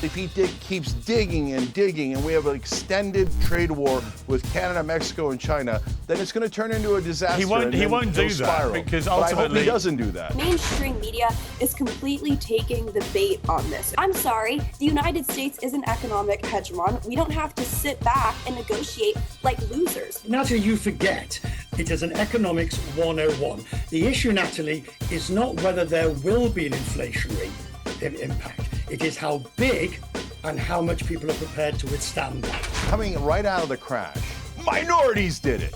If he keeps digging and digging and we have an extended trade war with Canada, Mexico, and China, then it's going to turn into a disaster. He won't do that because ultimately... But I hope he doesn't do that. Mainstream media is completely taking the bait on this. I'm sorry, the United States is an economic hegemon. We don't have to sit back and negotiate like losers. Natalie, you forget it is an economics 101. The issue, Natalie, is not whether there will be an inflationary impact. It is how big and how much people are prepared to withstand that. Coming right out of the crash, minorities did it.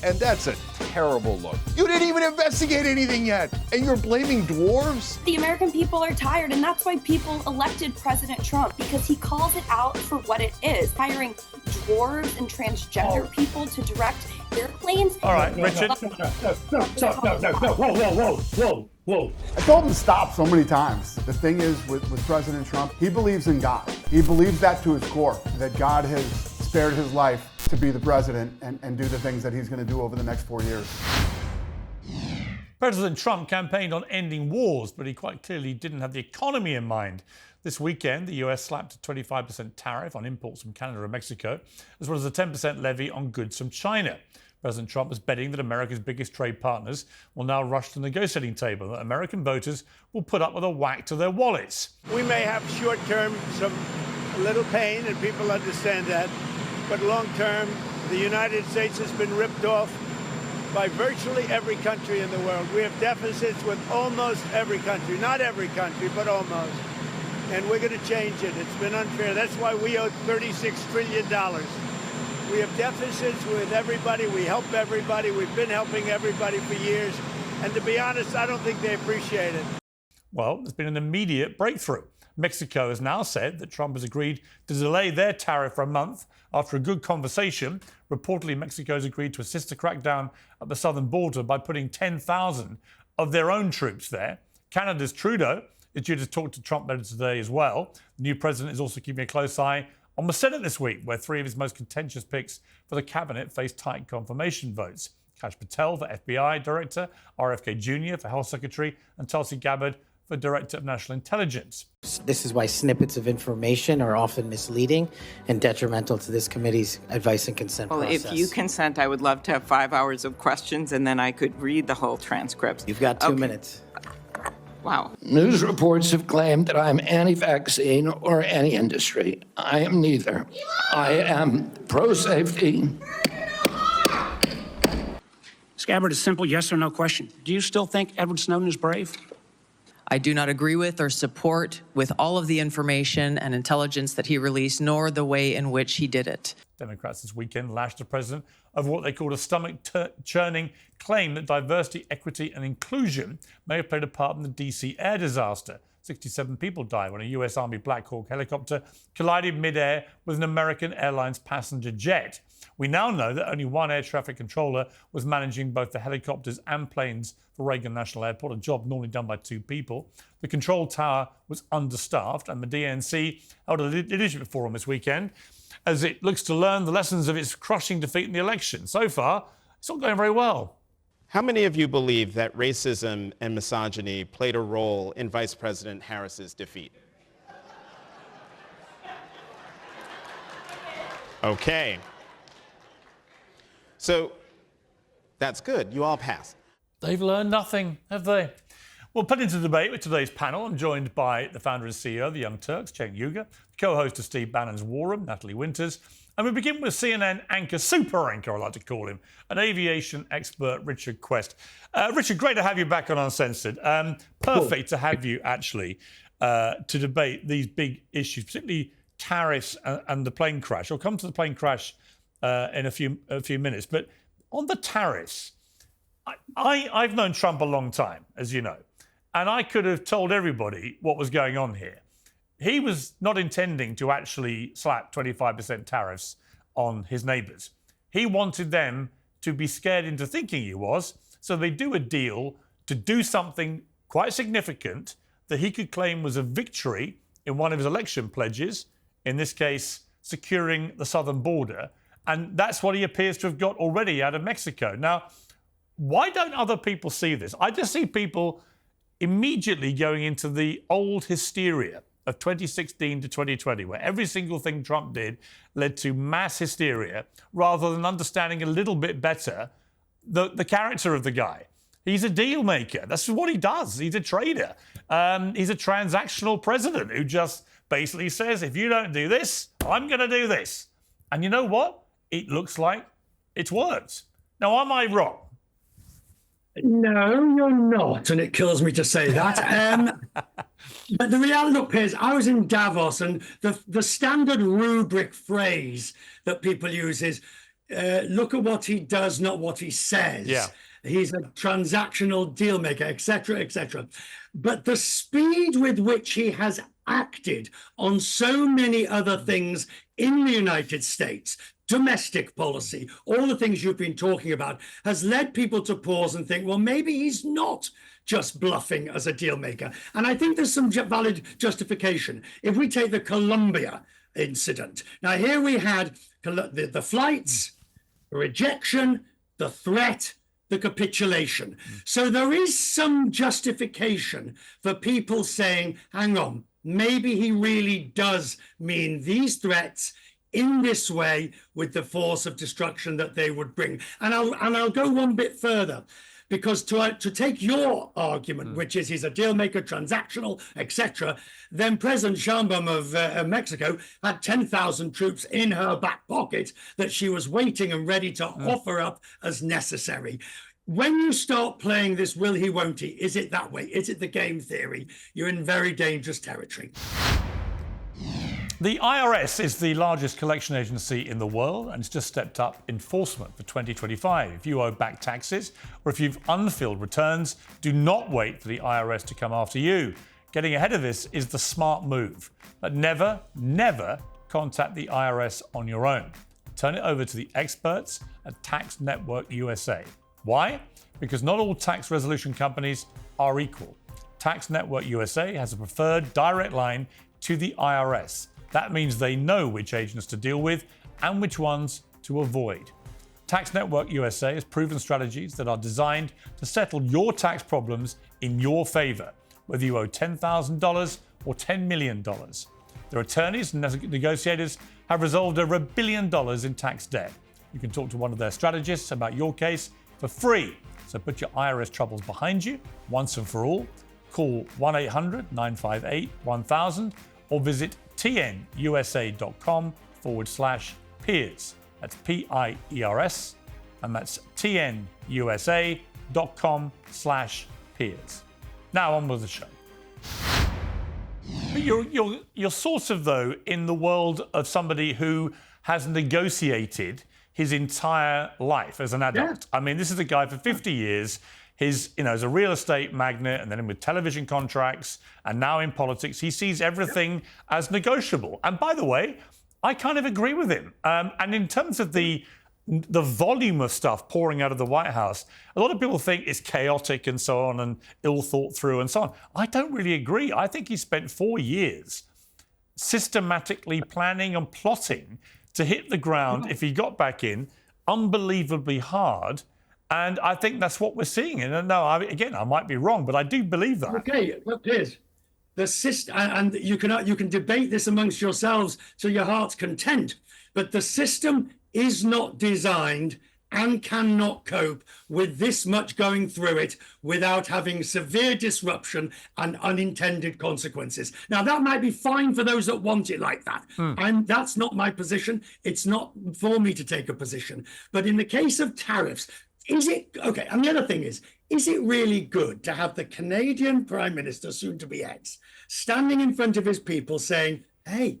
And that's a terrible look. You didn't even investigate anything yet, and you're blaming dwarves? The American people are tired, and that's why people elected President Trump, because he calls it out for what it is, hiring dwarves and transgender people to direct airplanes. All right, Richard. Whoa. I told him to stop so many times. The thing is with President Trump, he believes in God. He believes that to his core, that God has spared his life to be the president and do the things that he's going to do over the next 4 years. President Trump campaigned on ending wars, but he quite clearly didn't have the economy in mind. This weekend, the US slapped a 25% tariff on imports from Canada and Mexico, as well as a 10% levy on goods from China. President Trump was betting that America's biggest trade partners will now rush to the negotiating table, that American voters will put up with a whack to their wallets. We may have short-term a little pain, and people understand that, but long-term, the United States has been ripped off by virtually every country in the world. We have deficits with almost every country, not every country, but almost. And we're going to change it. It's been unfair. That's why we owe $36 trillion. We have deficits with everybody. We help everybody. We've been helping everybody for years. And to be honest, I don't think they appreciate it. Well, there's been an immediate breakthrough. Mexico has now said that Trump has agreed to delay their tariff for a month after a good conversation. Reportedly, Mexico has agreed to assist the crackdown at the southern border by putting 10,000 of their own troops there. Canada's Trudeau is due to talk to Trump later today as well. The new president is also keeping a close eye on the Senate this week, where three of his most contentious picks for the cabinet face tight confirmation votes. Kash Patel for FBI Director, RFK Jr. for Health Secretary, and Tulsi Gabbard for Director of National Intelligence. This is why snippets of information are often misleading and detrimental to this committee's advice and consent process. Well, if you consent, I would love to have 5 hours of questions, and then I could read the whole transcript. You've got 2 minutes. Wow. News reports have claimed that I'm anti-vaccine or anti-industry. I am neither. I am pro-safety. Gabbard, a simple yes or no question. Do you still think Edward Snowden is brave? I do not agree with or support with all of the information and intelligence that he released, nor the way in which he did it. Democrats this weekend lashed the president over what they called a stomach-churning claim that diversity, equity and inclusion may have played a part in the DC air disaster. 67 people died when a US Army Black Hawk helicopter collided mid-air with an American Airlines passenger jet. We now know that only one air traffic controller was managing both the helicopters and planes for Reagan National Airport, a job normally done by 2 people. The control tower was understaffed, and the DNC held a leadership forum this weekend as it looks to learn the lessons of its crushing defeat in the election. So far, it's not going very well. How many of you believe that racism and misogyny played a role in Vice President Harris's defeat? Okay. So that's good. You all passed. They've learned nothing, have they? Well, put into debate with today's panel, I'm joined by the founder and CEO of the Young Turks, Cenk Uygur, co-host of Steve Bannon's War Room, Natalie Winters, and we begin with CNN anchor, super anchor, I like to call him, an aviation expert, Richard Quest. Richard, great to have you back on Uncensored. Perfect to have you, actually, to debate these big issues, particularly tariffs and the plane crash. I'll come to the plane crash in a few minutes. But on the tariffs, I've known Trump a long time, as you know, and I could have told everybody what was going on here. He was not intending to actually slap 25% tariffs on his neighbours. He wanted them to be scared into thinking he was, so they do a deal to do something quite significant that he could claim was a victory in one of his election pledges, in this case, securing the southern border. And that's what he appears to have got already out of Mexico. Now, why don't other people see this? I just see people immediately going into the old hysteria of 2016 to 2020, where every single thing Trump did led to mass hysteria, rather than understanding a little bit better the character of the guy. He's a deal maker. That's what he does. He's a trader. He's a transactional president who just basically says, if you don't do this, I'm going to do this. And you know what? It looks like it's worked. Now, am I wrong? No, you're not, and it kills me to say that. But the reality, look, Piers, I was in Davos, and the standard rubric phrase that people use is, look at what he does, not what he says. Yeah. He's a transactional deal maker, etc., etc. But the speed with which he has acted on so many other things in the United States, domestic policy, all the things you've been talking about, has led people to pause and think, well, maybe he's not just bluffing as a deal maker. And I think there's some valid justification. If we take the Colombia incident, now here we had the flights, the rejection, the threat, the capitulation. So there is some justification for people saying, hang on, maybe he really does mean these threats in this way with the force of destruction that they would bring. And I'll go one bit further, because to take your argument, which is he's a deal maker, transactional, etc., then President Sheinbaum of Mexico had 10,000 troops in her back pocket that she was waiting and ready to offer up as necessary. When you start playing this will he, won't he, is it that way? Is it the game theory? You're in very dangerous territory. The IRS is the largest collection agency in the world, and it's just stepped up enforcement for 2025. If you owe back taxes or if you've unfilled returns, do not wait for the IRS to come after you. Getting ahead of this is the smart move. But never, never contact the IRS on your own. Turn it over to the experts at Tax Network USA. Why? Because not all tax resolution companies are equal. Tax Network USA has a preferred direct line to the IRS. That means they know which agents to deal with and which ones to avoid. Tax Network USA has proven strategies that are designed to settle your tax problems in your favor, whether you owe $10,000 or $10 million. Their attorneys and negotiators have resolved over $1 billion in tax debt. You can talk to one of their strategists about your case for free. So put your IRS troubles behind you once and for all. Call 1-800-958-1000 or visit tnusa.com/Piers. That's Piers, and that's tnusa.com/Piers. Now on with the show. But you're sort of, though, in the world of somebody who has negotiated his entire life as an adult. Yeah. I mean, this is a guy for 50 years. As a real estate magnate, and then with television contracts, and now in politics, he sees everything as negotiable. And by the way, I kind of agree with him. And in terms of the volume of stuff pouring out of the White House, a lot of people think it's chaotic and so on, and ill thought through and so on. I don't really agree. I think he spent 4 years systematically planning and plotting to hit the ground, if he got back in, unbelievably hard. And I think that's what we're seeing. And no, I might be wrong, but I do believe that. Okay, look, Piers, the system, and you can debate this amongst yourselves to your heart's content, but the system is not designed and cannot cope with this much going through it without having severe disruption and unintended consequences. Now, that might be fine for those that want it like that. And that's not my position. It's not for me to take a position. But in the case of tariffs, is it okay? And the other thing is it really good to have the Canadian Prime Minister, soon to be ex, standing in front of his people saying, hey,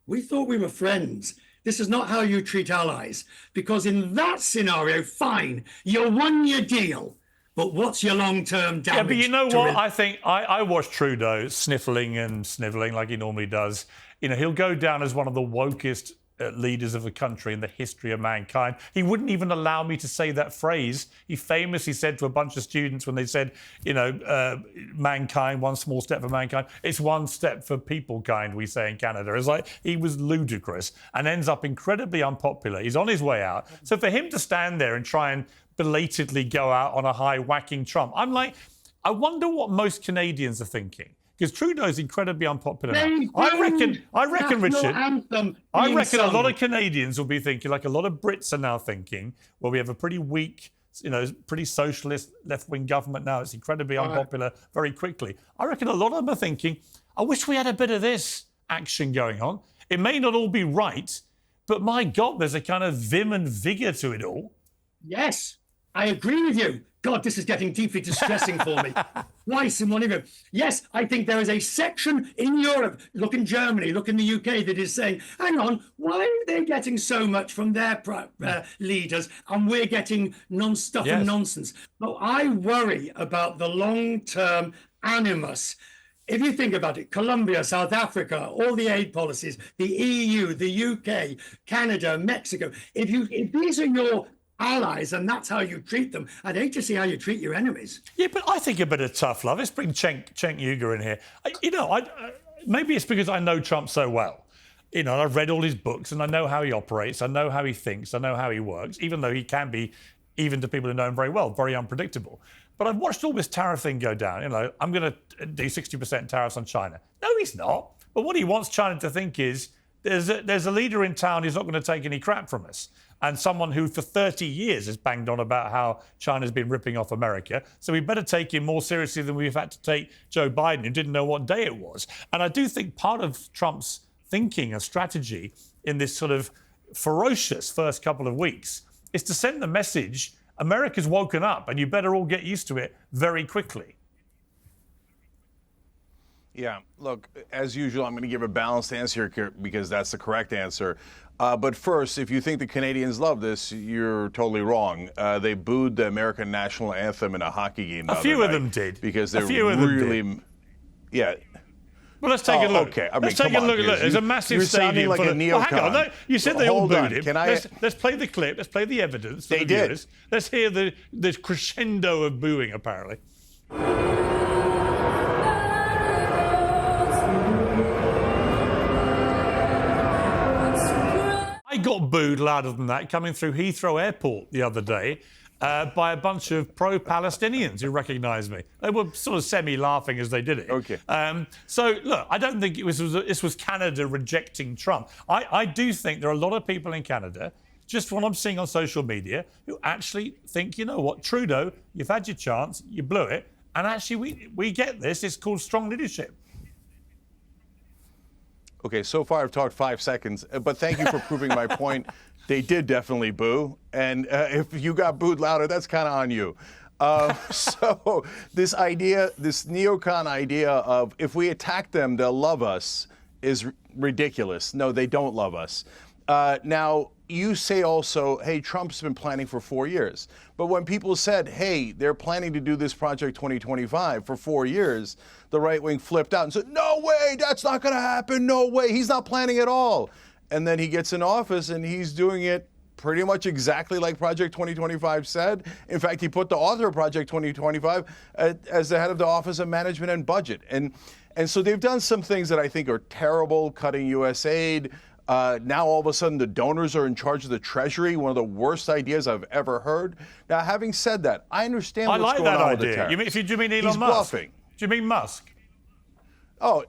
we thought we were friends. This is not how you treat allies. Because in that scenario, fine, you won your deal. But what's your long-term damage? Yeah, but you know what? I think I watched Trudeau sniffling like he normally does. He'll go down as one of the wokest leaders of the country in the history of mankind. He wouldn't even allow me to say that phrase. He famously said to a bunch of students when they said, mankind, one small step for mankind, it's one step for people kind, we say in Canada. It's like he was ludicrous and ends up incredibly unpopular. He's on his way out. So for him to stand there and try and belatedly go out on a high whacking Trump, I'm like, I wonder what most Canadians are thinking. because Trudeau's incredibly unpopular now. I reckon, Richard, I reckon a lot of Canadians will be thinking, like a lot of Brits are now thinking, well, we have a pretty weak, pretty socialist left-wing government now. It's incredibly unpopular very quickly. I reckon a lot of them are thinking, I wish we had a bit of this action going on. It may not all be right, but my God, there's a kind of vim and vigour to it all. Yes, I agree with you. God, this is getting deeply distressing for me. Twice in one of you. Yes, I think there is a section in Europe, look in Germany, look in the UK, that is saying, hang on, why are they getting so much from their leaders and we're getting non-stuff and nonsense? But I worry about the long-term animus. If you think about it, Colombia, South Africa, all the aid policies, the EU, the UK, Canada, Mexico, if these are your allies and that's how you treat them, I'd hate to see how you treat your enemies. Yeah, but I think a bit of tough love. Let's bring Cenk Uygur in here. Maybe it's because I know Trump so well. I've read all his books and I know how he operates, I know how he thinks, I know how he works, even though he can be, even to people who know him very well, very unpredictable. But I've watched all this tariff thing go down. I'm going to do 60% tariffs on China. No, he's not. But what he wants China to think is there's a leader in town who's not going to take any crap from us. And someone who for 30 years has banged on about how China's been ripping off America. So we better take him more seriously than we've had to take Joe Biden, who didn't know what day it was. And I do think part of Trump's thinking and strategy in this sort of ferocious first couple of weeks is to send the message, America's woken up and you better all get used to it very quickly. Yeah, look, as usual, I'm going to give a balanced answer here because that's the correct answer. But first, if you think the Canadians love this, you're totally wrong. They booed the American national anthem in a hockey game. A few of them did. Because they're really, yeah. Well, let's take a look. Okay, let's take a look. There's a massive stadium. Like a neocon. Hang on, no, you said they all booed him. Let's play the clip. Let's play the evidence. They did. Let's hear the crescendo of booing. Apparently. I got booed louder than that coming through Heathrow Airport the other day by a bunch of pro-Palestinians who recognised me. They were sort of semi-laughing as they did it. Okay. So, look, I don't think this was Canada rejecting Trump. I do think there are a lot of people in Canada, just what I'm seeing on social media, who actually think, you know what, Trudeau, you've had your chance, you blew it, and actually we get this. It's called strong leadership. Okay, so far I've talked 5 seconds, but thank you for proving my point. They did definitely boo, and if you got booed louder, that's kind of on you. So this neocon idea of if we attack them, they'll love us is ridiculous. No, they don't love us. Now, you say also, hey, Trump's been planning for 4 years. But when people said, hey, they're planning to do this Project 2025 for 4 years, the right wing flipped out and said, no way, that's not going to happen. No way. He's not planning at all. And then he gets in office and he's doing it pretty much exactly like Project 2025 said. In fact, he put the author of Project 2025 as the head of the Office of Management and Budget. And so they've done some things that I think are terrible, cutting U.S. aid. Now, all of a sudden, the donors are in charge of the Treasury, one of the worst ideas I've ever heard. Now, having said that, I understand what's going on with the tariffs. Do you mean Elon Musk? He's bluffing. Do you mean Musk? Oh,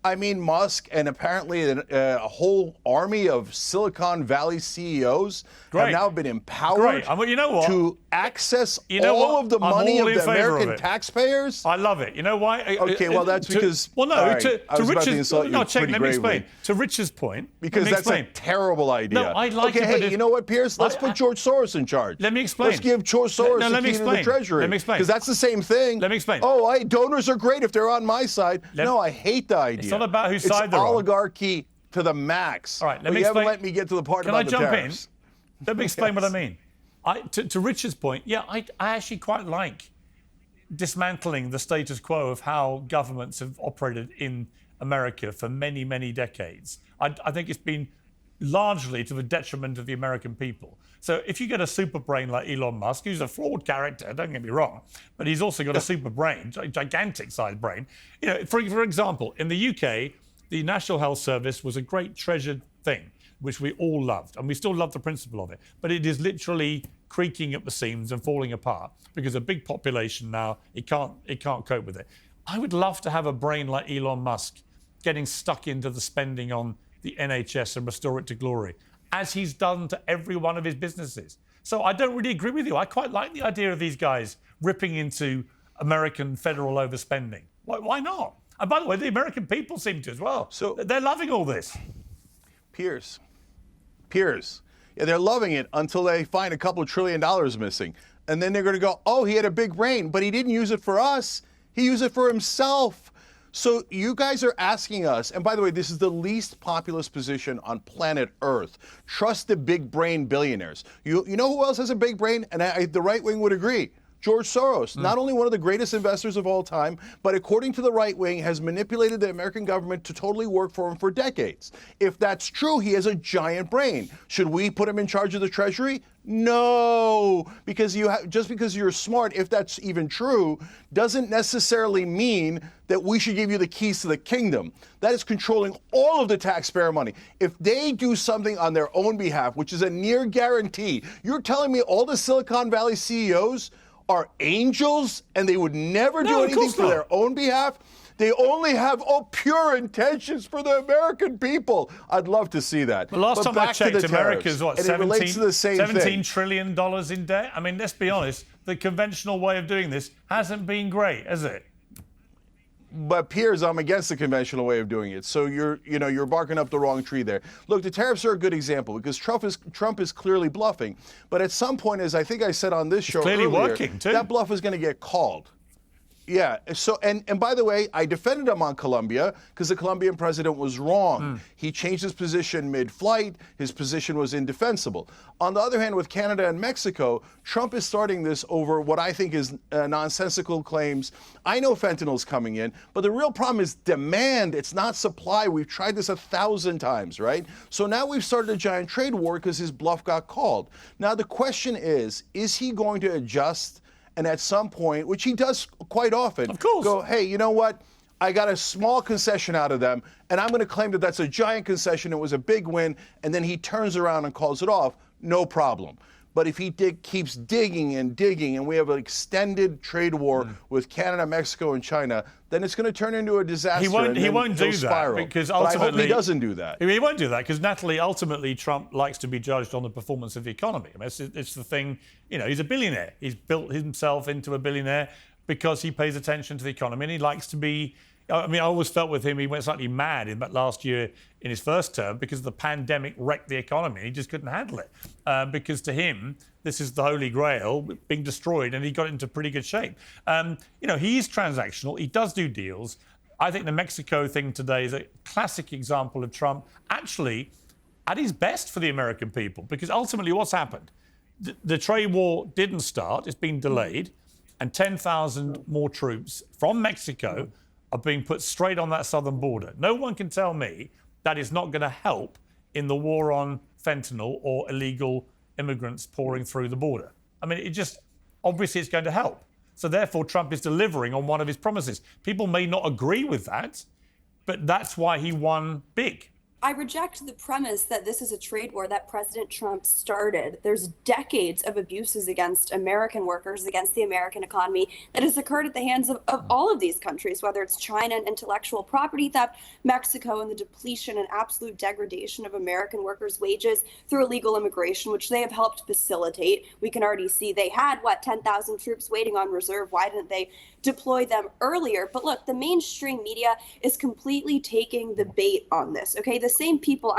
I mean Musk, and apparently a whole army of Silicon Valley CEOs have now been empowered to access all of the money of the American taxpayers. I love it. You know why? Okay, well, that's because... Well, no, right, to Richard's... No, check, let me explain. To Richard's point... Because that's a terrible idea. No, I like it, but hey, you know what, Piers? Let's put George Soros in charge. Let me explain. Let's give George Soros the key to the Treasury. Let me explain. Because that's the same thing. Let me explain. Oh, donors are great if they're on my side. No, I hate the idea. It's not about whose side they're on. Oligarchy to the max. All right, let me explain. You haven't let me get to the part about the tariffs. Can I jump in? Let me explain what I mean. To Richard's point, yeah, I actually quite like dismantling the status quo of how governments have operated in America for many, many decades. I think it's been largely to the detriment of the American people. So if you get a super brain like Elon Musk, who's a flawed character, don't get me wrong, but he's also got a super brain, gigantic-sized brain. You know, for example, in the UK, the National Health Service was a great treasured thing, which we all loved, and we still love the principle of it. But it is literally creaking at the seams and falling apart because a big population now, it can't cope with it. I would love to have a brain like Elon Musk getting stuck into the spending on the NHS and restore it to glory, as he's done to every one of his businesses. So I don't really agree with you. I quite like the idea of these guys ripping into American federal overspending. Why not? And by the way, the American people seem to as well. So they're loving all this. Piers. Yeah, they're loving it until they find a couple of $1 trillion missing. And then they're going to go, oh, he had a big brain, but he didn't use it for us. He used it for himself. So you guys are asking us, and by the way, this is the least populist position on planet Earth. Trust the big brain billionaires. You know who else has a big brain? And the right wing would agree. George Soros, not only one of the greatest investors of all time, but according to the right wing, has manipulated the American government to totally work for him for decades. If that's true, he has a giant brain. Should we put him in charge of the Treasury? No, because just because you're smart, if that's even true, doesn't necessarily mean that we should give you the keys to the kingdom. That is controlling all of the taxpayer money. If they do something on their own behalf, which is a near guarantee, you're telling me all the Silicon Valley CEOs are angels and they would never do anything for their own behalf? They only have pure intentions for the American people. I'd love to see that. The last time I checked, America's what, $17 trillion in debt? I mean, let's be honest, the conventional way of doing this hasn't been great, has it? But Piers, I'm against the conventional way of doing it. So you're barking up the wrong tree there. Look, the tariffs are a good example because Trump is clearly bluffing. But at some point, as I think I said on this show clearly earlier, working too. That bluff is going to get called. Yeah. So and by the way, I defended him on Colombia because the Colombian president was wrong. He changed his position mid-flight. His position was indefensible. On the other hand, with Canada and Mexico, Trump is starting this over what I think is nonsensical claims. I know fentanyl's coming in, but the real problem is demand. It's not supply. We've tried this 1,000 times, right? So now we've started a giant trade war because his bluff got called. Now the question is he going to adjust? And at some point, which he does quite often, of course, go, hey, you know what? I got a small concession out of them, and I'm going to claim that that's a giant concession. It was a big win, and then he turns around and calls it off. No problem. But if he keeps digging and digging, and we have an extended trade war with Canada, Mexico, and China, then it's going to turn into a disaster. He won't do that because ultimately, but I hope he doesn't do that. He won't do that because Natalie, ultimately, Trump likes to be judged on the performance of the economy. I mean, it's the thing. He's a billionaire. He's built himself into a billionaire because he pays attention to the economy and he likes to be. I mean, I always felt with him, he went slightly mad in that last year in his first term because the pandemic wrecked the economy. He just couldn't handle it because to him, this is the holy grail being destroyed, and he got into pretty good shape. He is transactional. He does do deals. I think the Mexico thing today is a classic example of Trump actually at his best for the American people because ultimately what's happened? The trade war didn't start. It's been delayed, and 10,000 more troops from Mexico are being put straight on that southern border. No one can tell me that is not going to help in the war on fentanyl or illegal immigrants pouring through the border. I mean, obviously it's going to help. So therefore, Trump is delivering on one of his promises. People may not agree with that, but that's why he won big. I reject the premise that this is a trade war that President Trump started. There's decades of abuses against American workers, against the American economy that has occurred at the hands of all of these countries, whether it's China and intellectual property theft, Mexico and the depletion and absolute degradation of American workers' wages through illegal immigration, which they have helped facilitate. We can already see they had, 10,000 troops waiting on reserve. Why didn't they deploy them earlier? But look, the mainstream media is completely taking the bait on this, okay? The same people,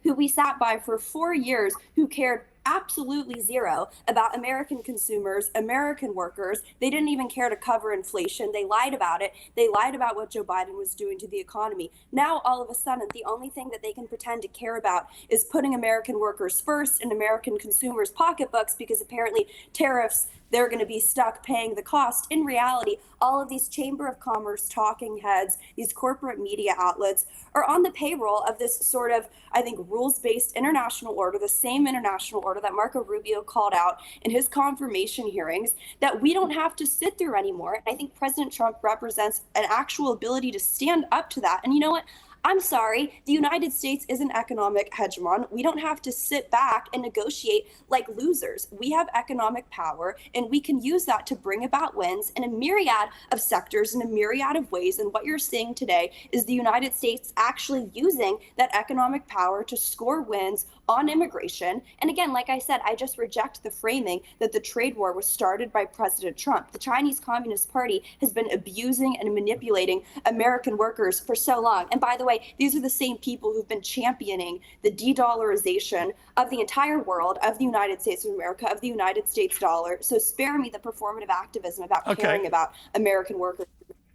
who we sat by for 4 years who cared absolutely zero about American consumers, American workers. They didn't even care to cover inflation. They lied about it. They lied about what Joe Biden was doing to the economy. Now, all of a sudden, the only thing that they can pretend to care about is putting American workers first in American consumers' pocketbooks because apparently tariffs, they're going to be stuck paying the cost. In reality, all of these Chamber of Commerce talking heads, these corporate media outlets are on the payroll of this sort of, I think, rules-based international order, the same international order that Marco Rubio called out in his confirmation hearings that we don't have to sit through anymore. And I think President Trump represents an actual ability to stand up to that. And you know what? I'm sorry, the United States is an economic hegemon. We don't have to sit back and negotiate like losers. We have economic power, and we can use that to bring about wins in a myriad of sectors, in a myriad of ways. And what you're seeing today is the United States actually using that economic power to score wins on immigration. And again, like I said, I just reject the framing that the trade war was started by President Trump. The Chinese Communist Party has been abusing and manipulating American workers for so long. And by the way, these are the same people who've been championing the de-dollarization of the entire world, of the United States of America, of the United States dollar. So spare me the performative activism about caring about American workers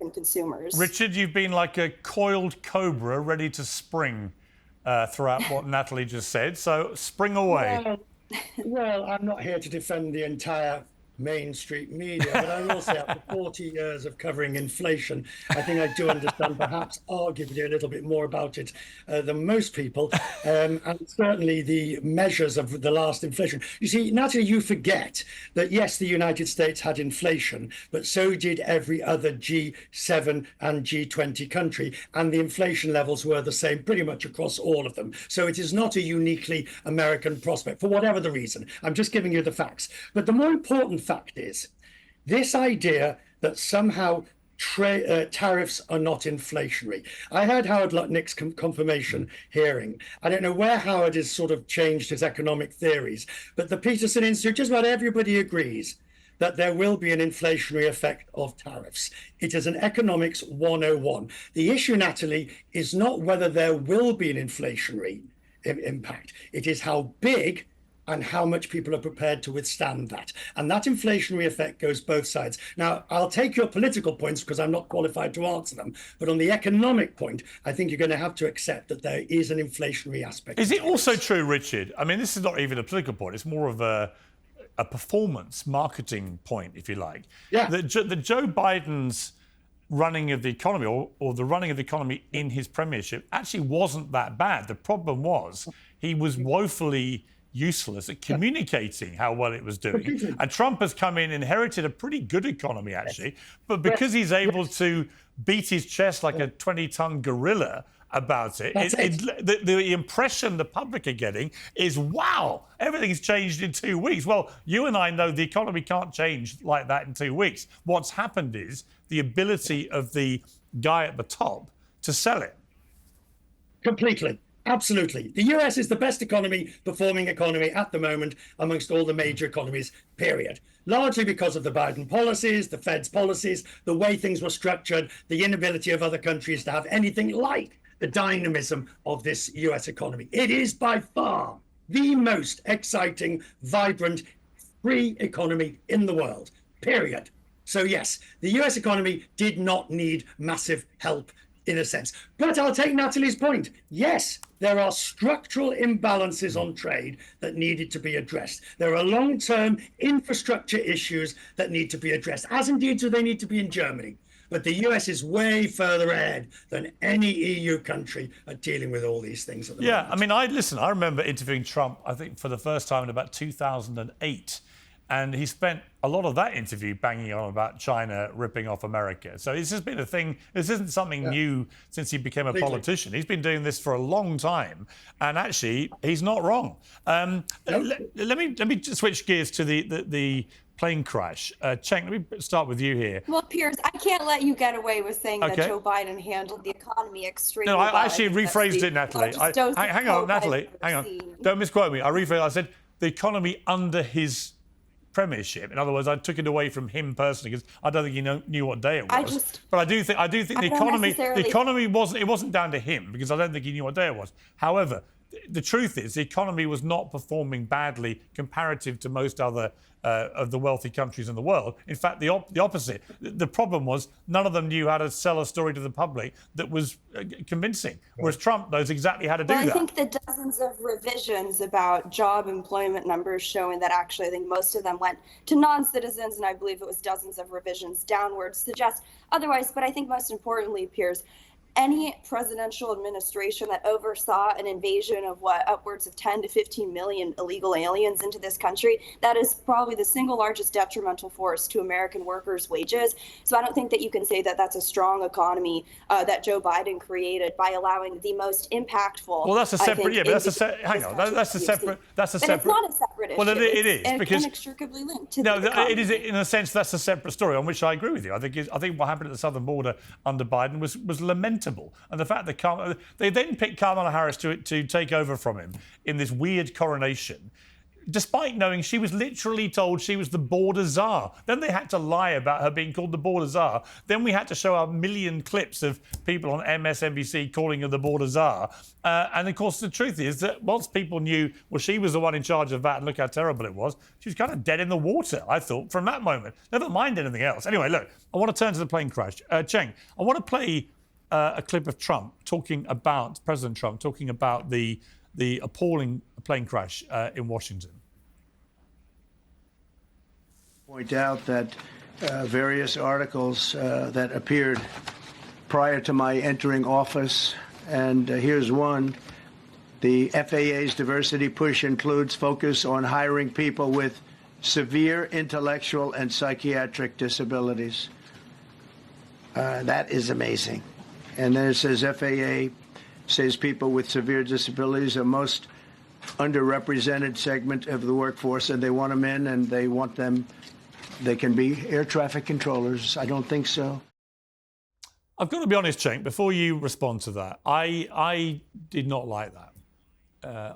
and consumers. Richard, you've been like a coiled cobra ready to spring throughout what Natalie just said. So spring away. Well, I'm not here to defend the entire Main Street media, but I will say after 40 years of covering inflation, I think I do understand perhaps arguably a little bit more about it than most people, and certainly the measures of the last inflation. You see, Natalie, you forget that yes, the United States had inflation, but so did every other G7 and G20 country, and the inflation levels were the same pretty much across all of them. So it is not a uniquely American prospect for whatever the reason. I'm just giving you the facts. But the more important fact is this idea that somehow tariffs are not inflationary. I heard Howard Lutnick's confirmation hearing. I don't know where Howard has sort of changed his economic theories, but the Peterson Institute, just about everybody agrees that there will be an inflationary effect of tariffs. It is an economics 101. The issue, Natalie, is not whether there will be an inflationary impact. It is how big and how much people are prepared to withstand that. And that inflationary effect goes both sides. Now, I'll take your political points because I'm not qualified to answer them. But on the economic point, I think you're going to have to accept that there is an inflationary aspect. Is it also true, Richard? I mean, this is not even a political point. It's more of a performance marketing point, if you like. Yeah. That Joe Biden's running of the economy or the running of the economy in his premiership actually wasn't that bad. The problem was he was woefully useless at communicating how well it was doing. And Trump has come in, inherited a pretty good economy, actually. But because he's able to beat his chest like a 20-ton gorilla about it, the impression the public are getting is, wow, everything's changed in 2 weeks. Well, you and I know the economy can't change like that in 2 weeks. What's happened is the ability of the guy at the top to sell it. Completely. Absolutely. The US is the best performing economy at the moment amongst all the major economies, period. Largely because of the Biden policies, the Fed's policies, the way things were structured, the inability of other countries to have anything like the dynamism of this US economy. It is by far the most exciting, vibrant, free economy in the world, period. So yes, the US economy did not need massive help in a sense. But I'll take Natalie's point. Yes, there are structural imbalances on trade that needed to be addressed. There are long-term infrastructure issues that need to be addressed, as indeed do they need to be in Germany. But the US is way further ahead than any EU country at dealing with all these things at the moment. I mean, I remember interviewing Trump, I think, for the first time in about 2008. And he spent a lot of that interview banging on about China ripping off America. So this has been a thing. This isn't something new since he became a politician. He's been doing this for a long time. And actually, he's not wrong. Let me switch gears to the plane crash. Cenk, let me start with you here. Well, Piers, I can't let you get away with saying that Joe Biden handled the economy extremely well. No, I actually rephrased it, Natalie. Hang on, Natalie. Hang on. Don't misquote me. I rephrased. I said the economy under his premiership. In other words, I took it away from him personally because I don't think he knew what day it was. But I do think the economy wasn't down to him because I don't think he knew what day it was. However, the truth is the economy was not performing badly comparative to most other of the wealthy countries in the world. In fact, the opposite. The problem was none of them knew how to sell a story to the public that was convincing, whereas Trump knows exactly how to do that. I think the dozens of revisions about job employment numbers showing that actually I think most of them went to non-citizens, and I believe it was dozens of revisions downwards, suggest otherwise. But I think most importantly, Piers, any presidential administration that oversaw an invasion of upwards of 10 to 15 million illegal aliens into this country, that is probably the single largest detrimental force to American workers' wages. So I don't think that you can say that that's a strong economy that Joe Biden created by allowing the most impactful. Well, that's a separate. Yeah, but that's a hang on. That's a separate. That's a separate. And it's not a separate issue. Well, it is because inextricably linked to no, the economy. it is in a sense that's a separate story on which I agree with you. I think what happened at the southern border under Biden was lamentable. And the fact that they then picked Kamala Harris to take over from him in this weird coronation, despite knowing she was literally told she was the border czar. Then they had to lie about her being called the border czar. Then we had to show a million clips of people on MSNBC calling her the border czar. And of course, the truth is that once people knew, well, she was the one in charge of that and look how terrible it was, she was kind of dead in the water, I thought, from that moment. Never mind anything else. Anyway, look, I want to turn to the plane crash. Cenk, I want to play a clip of President Trump talking about the appalling plane crash in Washington. Point out that various articles that appeared prior to my entering office, and here's one. The FAA's diversity push includes focus on hiring people with severe intellectual and psychiatric disabilities. That is amazing. And then it says FAA says people with severe disabilities are most underrepresented segment of the workforce, and they want them in, and they want them. They can be air traffic controllers. I don't think so. I've got to be honest, Cenk, before you respond to that, I did not like that.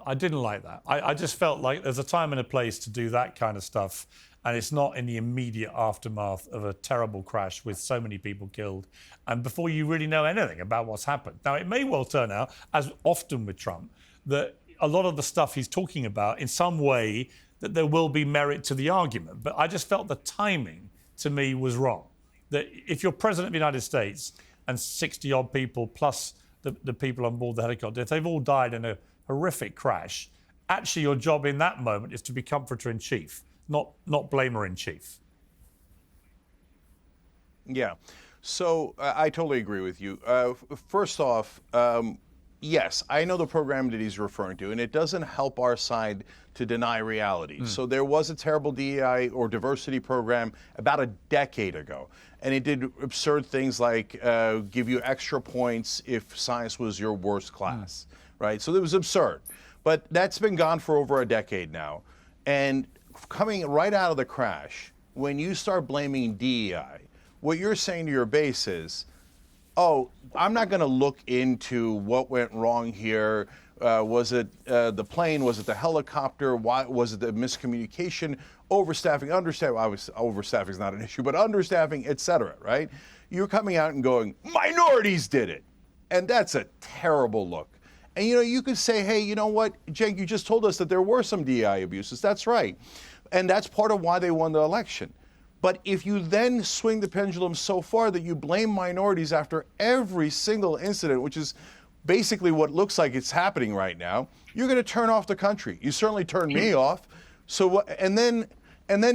I didn't like that. I just felt like there's a time and a place to do that kind of stuff, and it's not in the immediate aftermath of a terrible crash with so many people killed, and before you really know anything about what's happened. Now, it may well turn out, as often with Trump, that a lot of the stuff he's talking about in some way that there will be merit to the argument. But I just felt the timing, to me, was wrong. That if you're president of the United States and 60-odd people plus the people on board the helicopter, if they've all died in a horrific crash, actually your job in that moment is to be comforter-in-chief, not blamer-in-chief. Yeah. So I totally agree with you. First off, yes, I know the program that he's referring to, and it doesn't help our side to deny reality. So there was a terrible DEI or diversity program about a decade ago, and it did absurd things like give you extra points if science was your worst class, right? So it was absurd. But that's been gone for over a decade now. And coming right out of the crash, when you start blaming DEI, what you're saying to your base is, oh, I'm not going to look into what went wrong here. Was it the plane? Was it the helicopter? Why was it the miscommunication? Overstaffing, understaffing. Overstaffing is not an issue, but understaffing, et cetera, right? You're coming out and going, minorities did it. And that's a terrible look. And, you could say, hey, you know what, Cenk, you just told us that there were some DEI abuses. That's right. And that's part of why they won the election. But if you then swing the pendulum so far that you blame minorities after every single incident, which is basically what looks like it's happening right now, you're going to turn off the country. You certainly turned me off. So, and then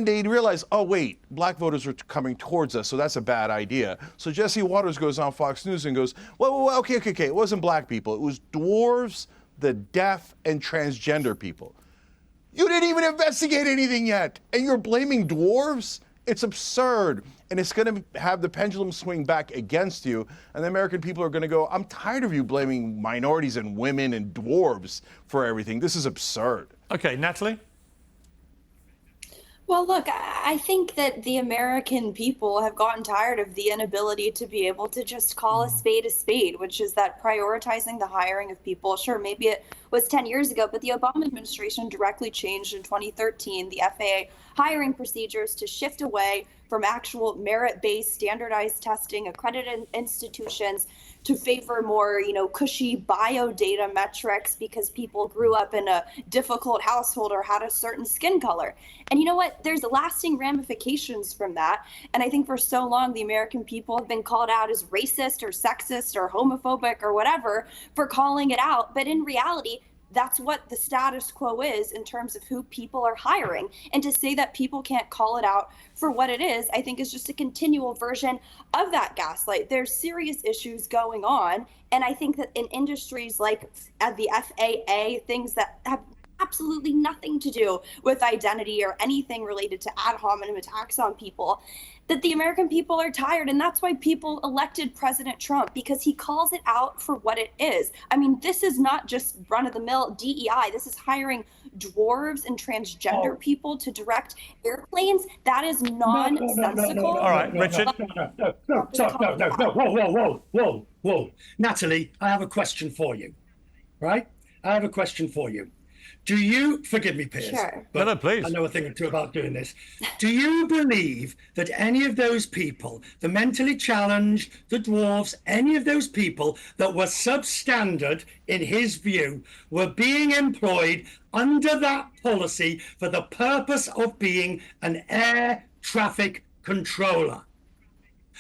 they realize, oh, wait, black voters are coming towards us, so that's a bad idea. So Jesse Waters goes on Fox News and goes, well, okay, it wasn't black people. It was dwarves, the deaf, and transgender people. You didn't even investigate anything yet, and you're blaming dwarves? It's absurd, and it's going to have the pendulum swing back against you, and the American people are going to go, I'm tired of you blaming minorities and women and dwarves for everything. This is absurd. Okay, Natalie? Well, look, I think that the American people have gotten tired of the inability to be able to just call a spade, which is that prioritizing the hiring of people. Sure, maybe it was 10 years ago, but the Obama administration directly changed in 2013 the FAA hiring procedures to shift away from actual merit-based standardized testing, accredited institutions, to favor more, cushy biodata metrics because people grew up in a difficult household or had a certain skin color. And you know what? There's lasting ramifications from that. And I think for so long, the American people have been called out as racist or sexist or homophobic or whatever for calling it out. But in reality, that's what the status quo is in terms of who people are hiring. And to say that people can't call it out for what it is, I think is just a continual version of that gaslight. There's serious issues going on. And I think that in industries like the FAA, things that have absolutely nothing to do with identity or anything related to ad hominem attacks on people, that the American people are tired. And that's why people elected President Trump, because he calls it out for what it is. I mean, this is not just run-of-the-mill DEI. This is hiring dwarves and transgender people to direct airplanes. That is nonsensical. All right, Richard. Whoa. Natalie, I have a question for you, right? I have a question for you. Do you, forgive me, Piers, Sure. but No, please. I know a thing or two about doing this. Do you believe that any of those people, the mentally challenged, the dwarves, any of those people that were substandard in his view were being employed under that policy for the purpose of being an air traffic controller?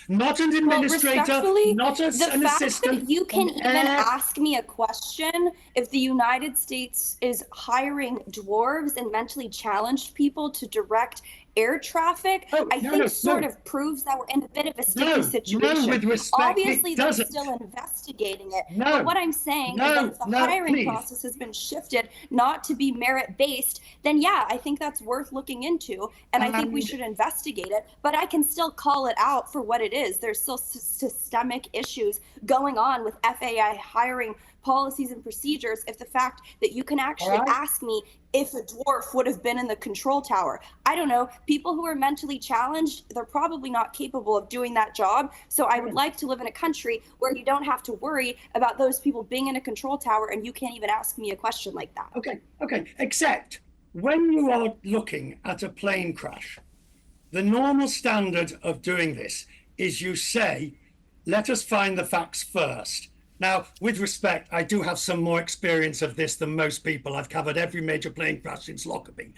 Not an administrator, not an assistant. The fact that you can even ask me a question, if the United States is hiring dwarves and mentally challenged people to direct air traffic, I think sort of proves that we're in a bit of a sticky situation. With respect, obviously, they're still investigating it. But what I'm saying is that if the hiring process has been shifted not to be merit-based, then yeah, I think that's worth looking into, and I think we should investigate it. But I can still call it out for what it is. There's still systemic issues going on with FAA hiring policies and procedures. If the fact that you can actually ask me if a dwarf would have been in the control tower, I don't know. People who are mentally challenged, they're probably not capable of doing that job. So I would like to live in a country where you don't have to worry about those people being in a control tower and you can't even ask me a question like that. Okay. Except when you are looking at a plane crash, the normal standard of doing this is you say, let us find the facts first. Now, with respect, I do have some more experience of this than most people. I've covered every major plane crash since Lockerbie.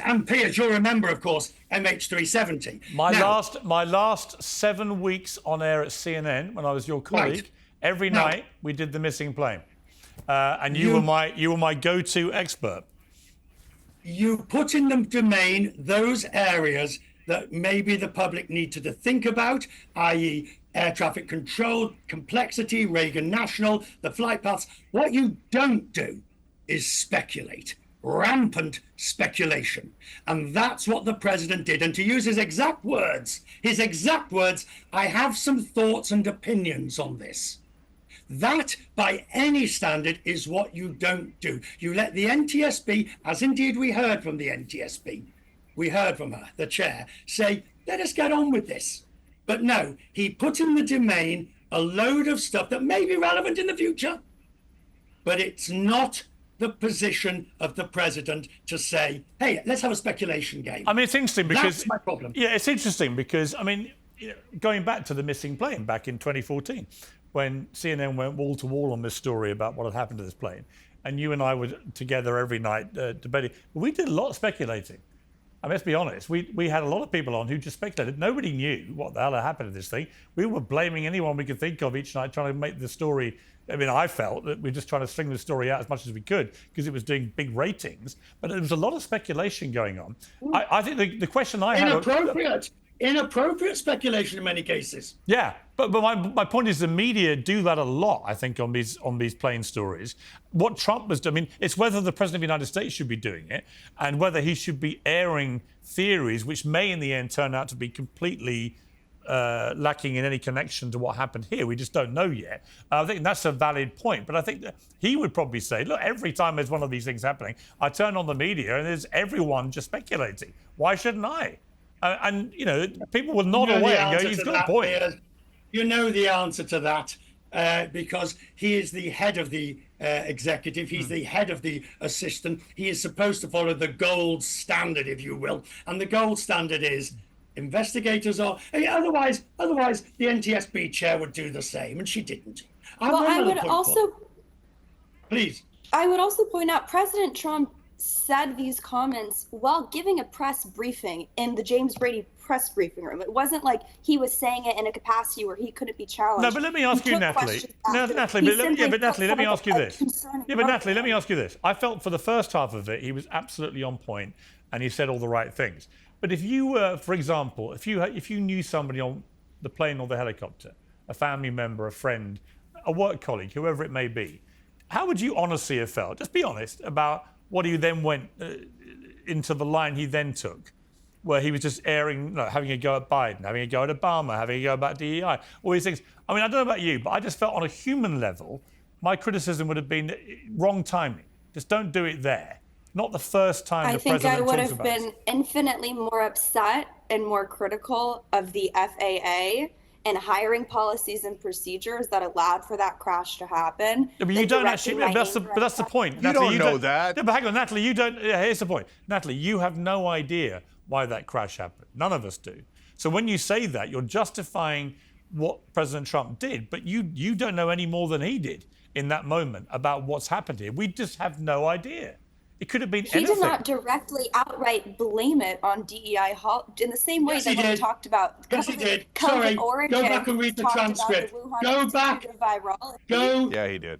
And Piers, you'll remember, of course, MH370. My last 7 weeks on air at CNN, when I was your colleague, every night we did the missing plane, and you were my go-to expert. You put in the domain those areas that maybe the public needed to think about, i.e. air traffic control, complexity, Reagan National, the flight paths. What you don't do is speculate, rampant speculation. And that's what the president did. And to use his exact words, I have some thoughts and opinions on this. That, by any standard, is what you don't do. You let the NTSB, as indeed we heard from the NTSB, we heard from her, the chair, say, let us get on with this. But no, he put in the domain a load of stuff that may be relevant in the future, but it's not the position of the president to say, hey, let's have a speculation game. I mean, it's interesting because... That's my problem. Yeah, it's interesting because, I mean, going back to the missing plane back in 2014, when CNN went wall to wall on this story about what had happened to this plane, and you and I were together every night debating, we did a lot of speculating. I mean, let's be honest, we had a lot of people on who just speculated. Nobody knew what the hell had happened to this thing. We were blaming anyone we could think of each night, trying to make the story. I mean, I felt that we were just trying to string the story out as much as we could because it was doing big ratings. But there was a lot of speculation going on. I think the question I had... Inappropriate speculation in many cases. Yeah, but my point is the media do that a lot, I think, on these plane stories. What Trump was doing, I mean, it's whether the President of the United States should be doing it and whether he should be airing theories which may in the end turn out to be completely lacking in any connection to what happened here. We just don't know yet. I think that's a valid point. But I think that he would probably say, look, every time there's one of these things happening, I turn on the media and there's everyone just speculating. Why shouldn't I? And, you know, people will nod away and go, he's got a point. You know the answer to that because he is the head of the executive. He's the head of the assistant. He is supposed to follow the gold standard, if you will. And the gold standard is investigators are... Otherwise, the NTSB chair would do the same, and she didn't. I would also... Please. I would also point out President Trump said these comments while giving a press briefing in the James Brady press briefing room. It wasn't like he was saying it in a capacity where he couldn't be challenged. No, but let me ask you, Natalie. Natalie, let me ask you this. Yeah, but Natalie, let me ask you this. I felt for the first half of it, he was absolutely on point and he said all the right things. But if you were, for example, if you knew somebody on the plane or the helicopter, a family member, a friend, a work colleague, whoever it may be, how would you honestly have felt? Just be honest about what he then went into the line he then took, where he was just having a go at Biden, having a go at Obama, having a go about DEI, all these things. I mean, I don't know about you, but I just felt on a human level, my criticism would have been wrong timing. Just don't do it there. Not the first time the president talks about it. I think I would have been infinitely more upset and more critical of the FAA and hiring policies and procedures that allowed for that crash to happen. Yeah, but you don't actually. But that's the point. You Natalie, don't know that. Yeah, but hang on, Natalie. You don't. Yeah, here's the point, Natalie. You have no idea why that crash happened. None of us do. So when you say that, you're justifying what President Trump did, but you don't know any more than he did in that moment about what's happened here. We just have no idea. It could have been anything. He did not directly outright blame it on DEI in the same way that when he talked about COVID origin. Go back and read the transcript. Go back. Yeah, he did.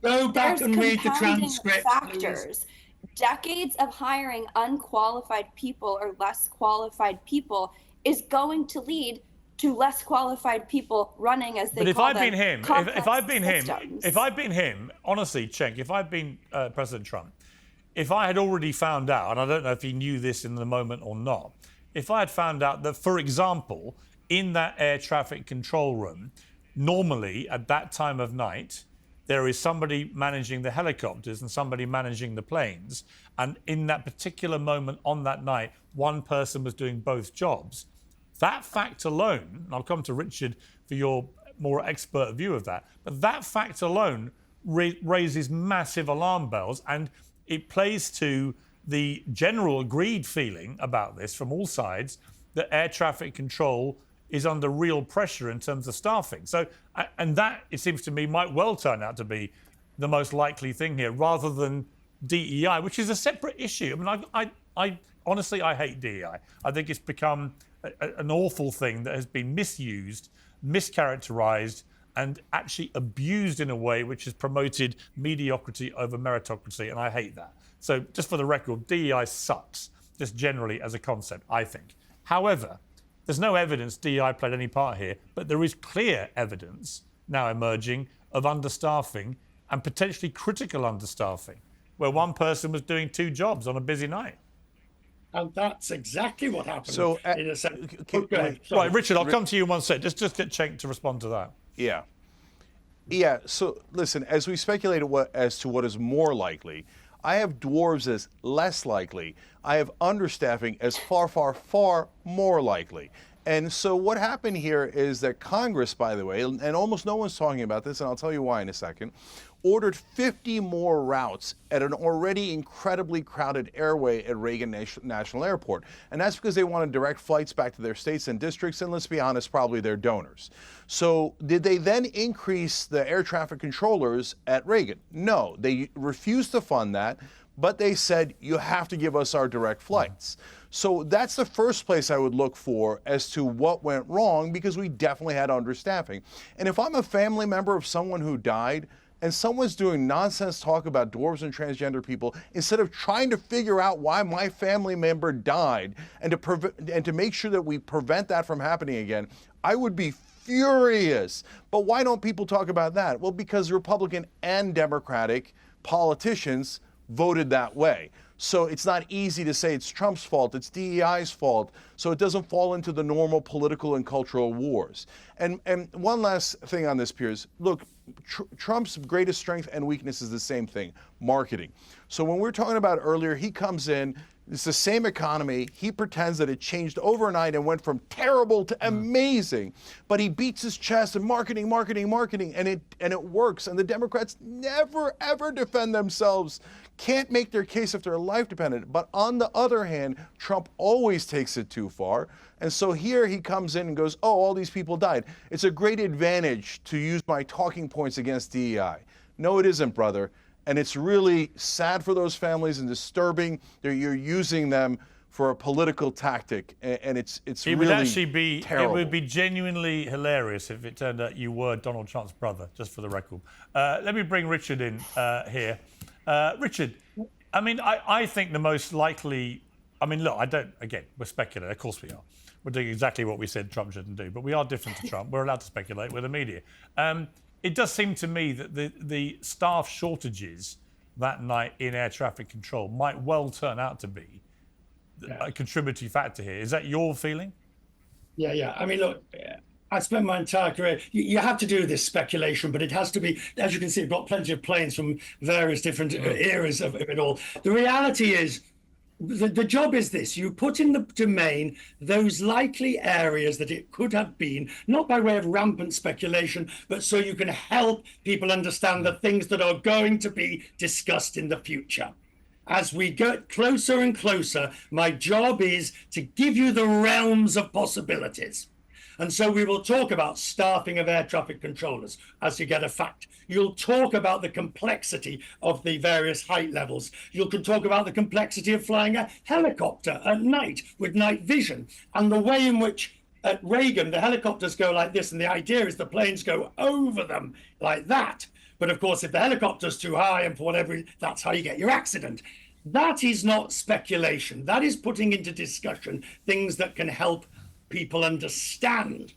Go back and read the transcript. Factors. Decades of hiring unqualified people or less qualified people is going to lead to less qualified people running, as they call them. But if I've been him, honestly, Cenk, if I've been President Trump, if I had already found out, and I don't know if he knew this in the moment or not, if I had found out that, for example, in that air traffic control room, normally at that time of night, there is somebody managing the helicopters and somebody managing the planes, and in that particular moment on that night, one person was doing both jobs. That fact alone, and I'll come to Richard for your more expert view of that, but that fact alone raises massive alarm bells, and it plays to the general agreed feeling about this from all sides that air traffic control is under real pressure in terms of staffing. So, and that, it seems to me, might well turn out to be the most likely thing here, rather than DEI, which is a separate issue. I mean, I honestly, I hate DEI. I think it's become an awful thing that has been misused, mischaracterized, and actually abused in a way which has promoted mediocrity over meritocracy, and I hate that. So just for the record, DEI sucks, just generally as a concept, I think. However, there's no evidence DEI played any part here, but there is clear evidence now emerging of understaffing and potentially critical understaffing, where one person was doing two jobs on a busy night. And that's exactly what happened. So, in a sense. Right, Richard, I'll come to you in one sec. Just get Cenk to respond to that. Yeah. So listen, as we speculate as to what is more likely, I have dwarves as less likely. I have understaffing as far, far, far more likely. And so what happened here is that Congress, by the way, and almost no one's talking about this, and I'll tell you why in a second, ordered 50 more routes at an already incredibly crowded airway at Reagan National Airport. And that's because they wanted direct flights back to their states and districts, and let's be honest, probably their donors. So did they then increase the air traffic controllers at Reagan? No, they refused to fund that, but they said, you have to give us our direct flights. So that's the first place I would look for as to what went wrong, because we definitely had understaffing. And if I'm a family member of someone who died, and someone's doing nonsense talk about dwarves and transgender people, instead of trying to figure out why my family member died and to make sure that we prevent that from happening again, I would be furious. But why don't people talk about that? Well, because Republican and Democratic politicians voted that way. So it's not easy to say it's Trump's fault, it's DEI's fault, so it doesn't fall into the normal political and cultural wars. And one last thing on this, Piers. Look, Trump's greatest strength and weakness is the same thing, marketing. So when we were talking about earlier, he comes in, it's the same economy, he pretends that it changed overnight and went from terrible to amazing, but he beats his chest and marketing, and it works. And the Democrats never, ever defend themselves, can't make their case if their life depended. But on the other hand, Trump always takes it too far. And so here he comes in and goes, oh, all these people died. It's a great advantage to use my talking points against DEI. No, it isn't, brother. And it's really sad for those families and disturbing that you're using them for a political tactic, and it's really It would actually be terrible. It would be genuinely hilarious if it turned out you were Donald Trump's brother, just for the record. Let me bring Richard in here. Richard, I mean, I think the most likely. I mean, look, again, we're speculating. Of course we are. We're doing exactly what we said Trump shouldn't do, but we are different to Trump. We're allowed to speculate. We're the media. It does seem to me that the staff shortages that night in air traffic control might well turn out to be a contributory factor here. Is that your feeling? Yeah. I mean, look, I spent my entire career. You have to do this speculation, but it has to be, as you can see, I've got plenty of planes from various different eras of it all. The reality is, the job is this: you put in the domain those likely areas that it could have been, not by way of rampant speculation, but so you can help people understand the things that are going to be discussed in the future. As we get closer and closer, my job is to give you the realms of possibilities. And so we will talk about staffing of air traffic controllers as you get a fact. You'll talk about the complexity of the various height levels. You can talk about the complexity of flying a helicopter at night with night vision, and the way in which at Reagan, the helicopters go like this, and the idea is the planes go over them like that. But of course, if the helicopter's too high and for whatever, that's how you get your accident. That is not speculation. That is putting into discussion things that can help people understand.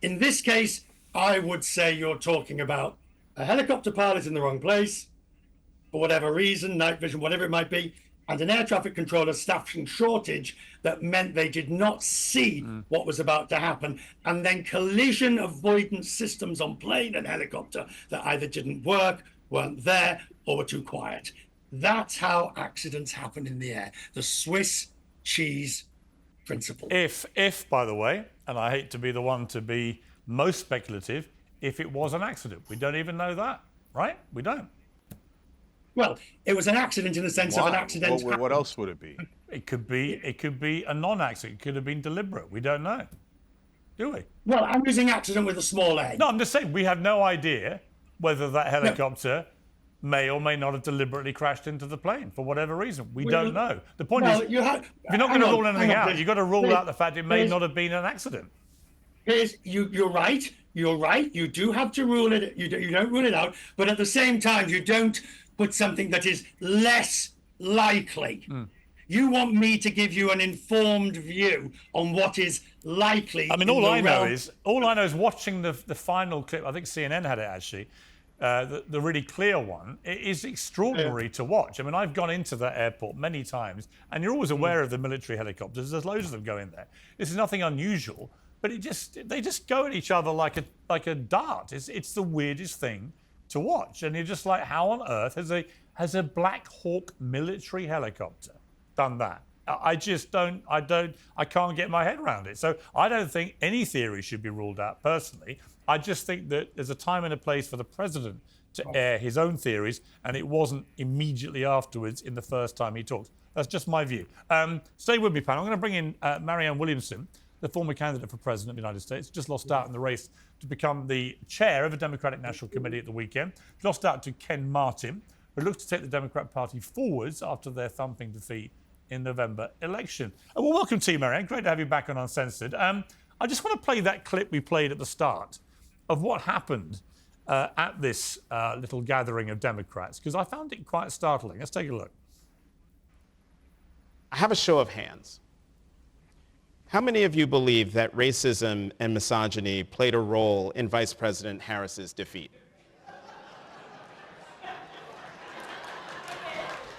In this case, I would say you're talking about a helicopter pilot in the wrong place, for whatever reason, night vision, whatever it might be, and an air traffic controller staffing shortage that meant they did not see what was about to happen, and then collision avoidance systems on plane and helicopter that either didn't work, weren't there, or were too quiet. That's how accidents happen in the air. The Swiss cheese principle. If, by the way, and I hate to be the one to be most speculative, if it was an accident. We don't even know that, right? We don't. Well, it was an accident in the sense of an accident. What else would it be? It could be a non-accident. It could have been deliberate. We don't know, do we? Well, I'm using accident with a small a. No, I'm just saying we have no idea whether that helicopter may or may not have deliberately crashed into the plane for whatever reason. We don't know. The point is, if you're not going to rule anything out, you've got to rule out the fact it may not have been an accident. You're right. You're right. You do have to rule it. You don't rule it out, but at the same time, you don't put something that is less likely. You want me to give you an informed view on what is likely. I mean, all I know is watching the final clip. I think CNN had it actually. The really clear one. It is extraordinary to watch. I mean, I've gone into that airport many times, and you're always aware of the military helicopters. There's loads of them going there. This is nothing unusual, but they just go at each other like a dart. It's the weirdest thing to watch, and you're just like, how on earth has a Black Hawk military helicopter done that? I can't get my head around it. So I don't think any theory should be ruled out personally. I just think that there's a time and a place for the president to air his own theories, and it wasn't immediately afterwards in the first time he talked. That's just my view. Stay with me, panel. I'm going to bring in Marianne Williamson, the former candidate for president of the United States, just lost out in the race to become the chair of the Democratic National Committee at the weekend. Lost out to Ken Martin, who looks to take the Democrat Party forwards after their thumping defeat in November election. Well, welcome to you, Marianne. Great to have you back on Uncensored. I just want to play that clip we played at the start of what happened at this little gathering of Democrats, because I found it quite startling. Let's take a look. I have a show of hands. How many of you believe that racism and misogyny played a role in Vice President Harris's defeat?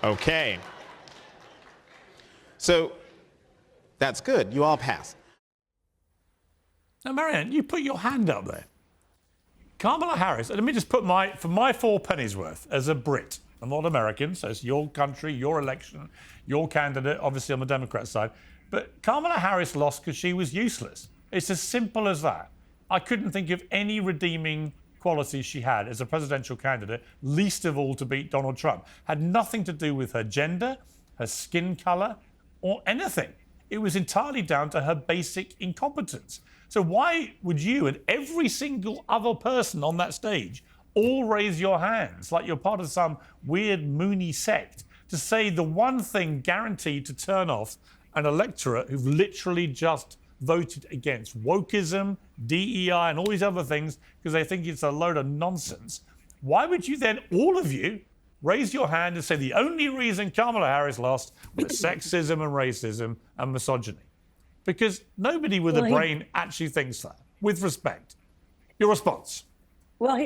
Okay. So that's good. You all passed. Now, Marianne, you put your hand up there. Kamala Harris, let me just put for my 4 pennies worth as a Brit. I'm not American, so it's your country, your election, your candidate, obviously on the Democrat side. But Kamala Harris lost because she was useless. It's as simple as that. I couldn't think of any redeeming qualities she had as a presidential candidate, least of all to beat Donald Trump. Had nothing to do with her gender, her skin color, or anything. It was entirely down to her basic incompetence. So why would you and every single other person on that stage all raise your hands like you're part of some weird Mooney sect to say the one thing guaranteed to turn off an electorate who've literally just voted against wokeism, DEI, and all these other things because they think it's a load of nonsense. Why would you then, all of you, raise your hand and say the only reason Kamala Harris lost was sexism and racism and misogyny? Because nobody with a brain actually thinks that, with respect. Your response? Well,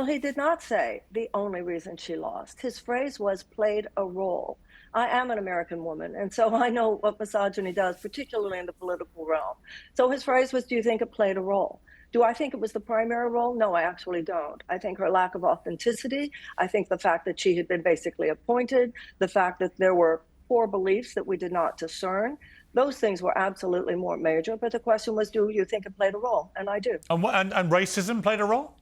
he did not say the only reason she lost. His phrase was played a role. I am an American woman, and so I know what misogyny does, particularly in the political realm. So his phrase was, do you think it played a role? Do I think it was the primary role? No, I actually don't. I think her lack of authenticity, I think the fact that she had been basically appointed, the fact that there were core beliefs that we did not discern, those things were absolutely more major. But the question was, do you think it played a role? And I do. And racism played a role?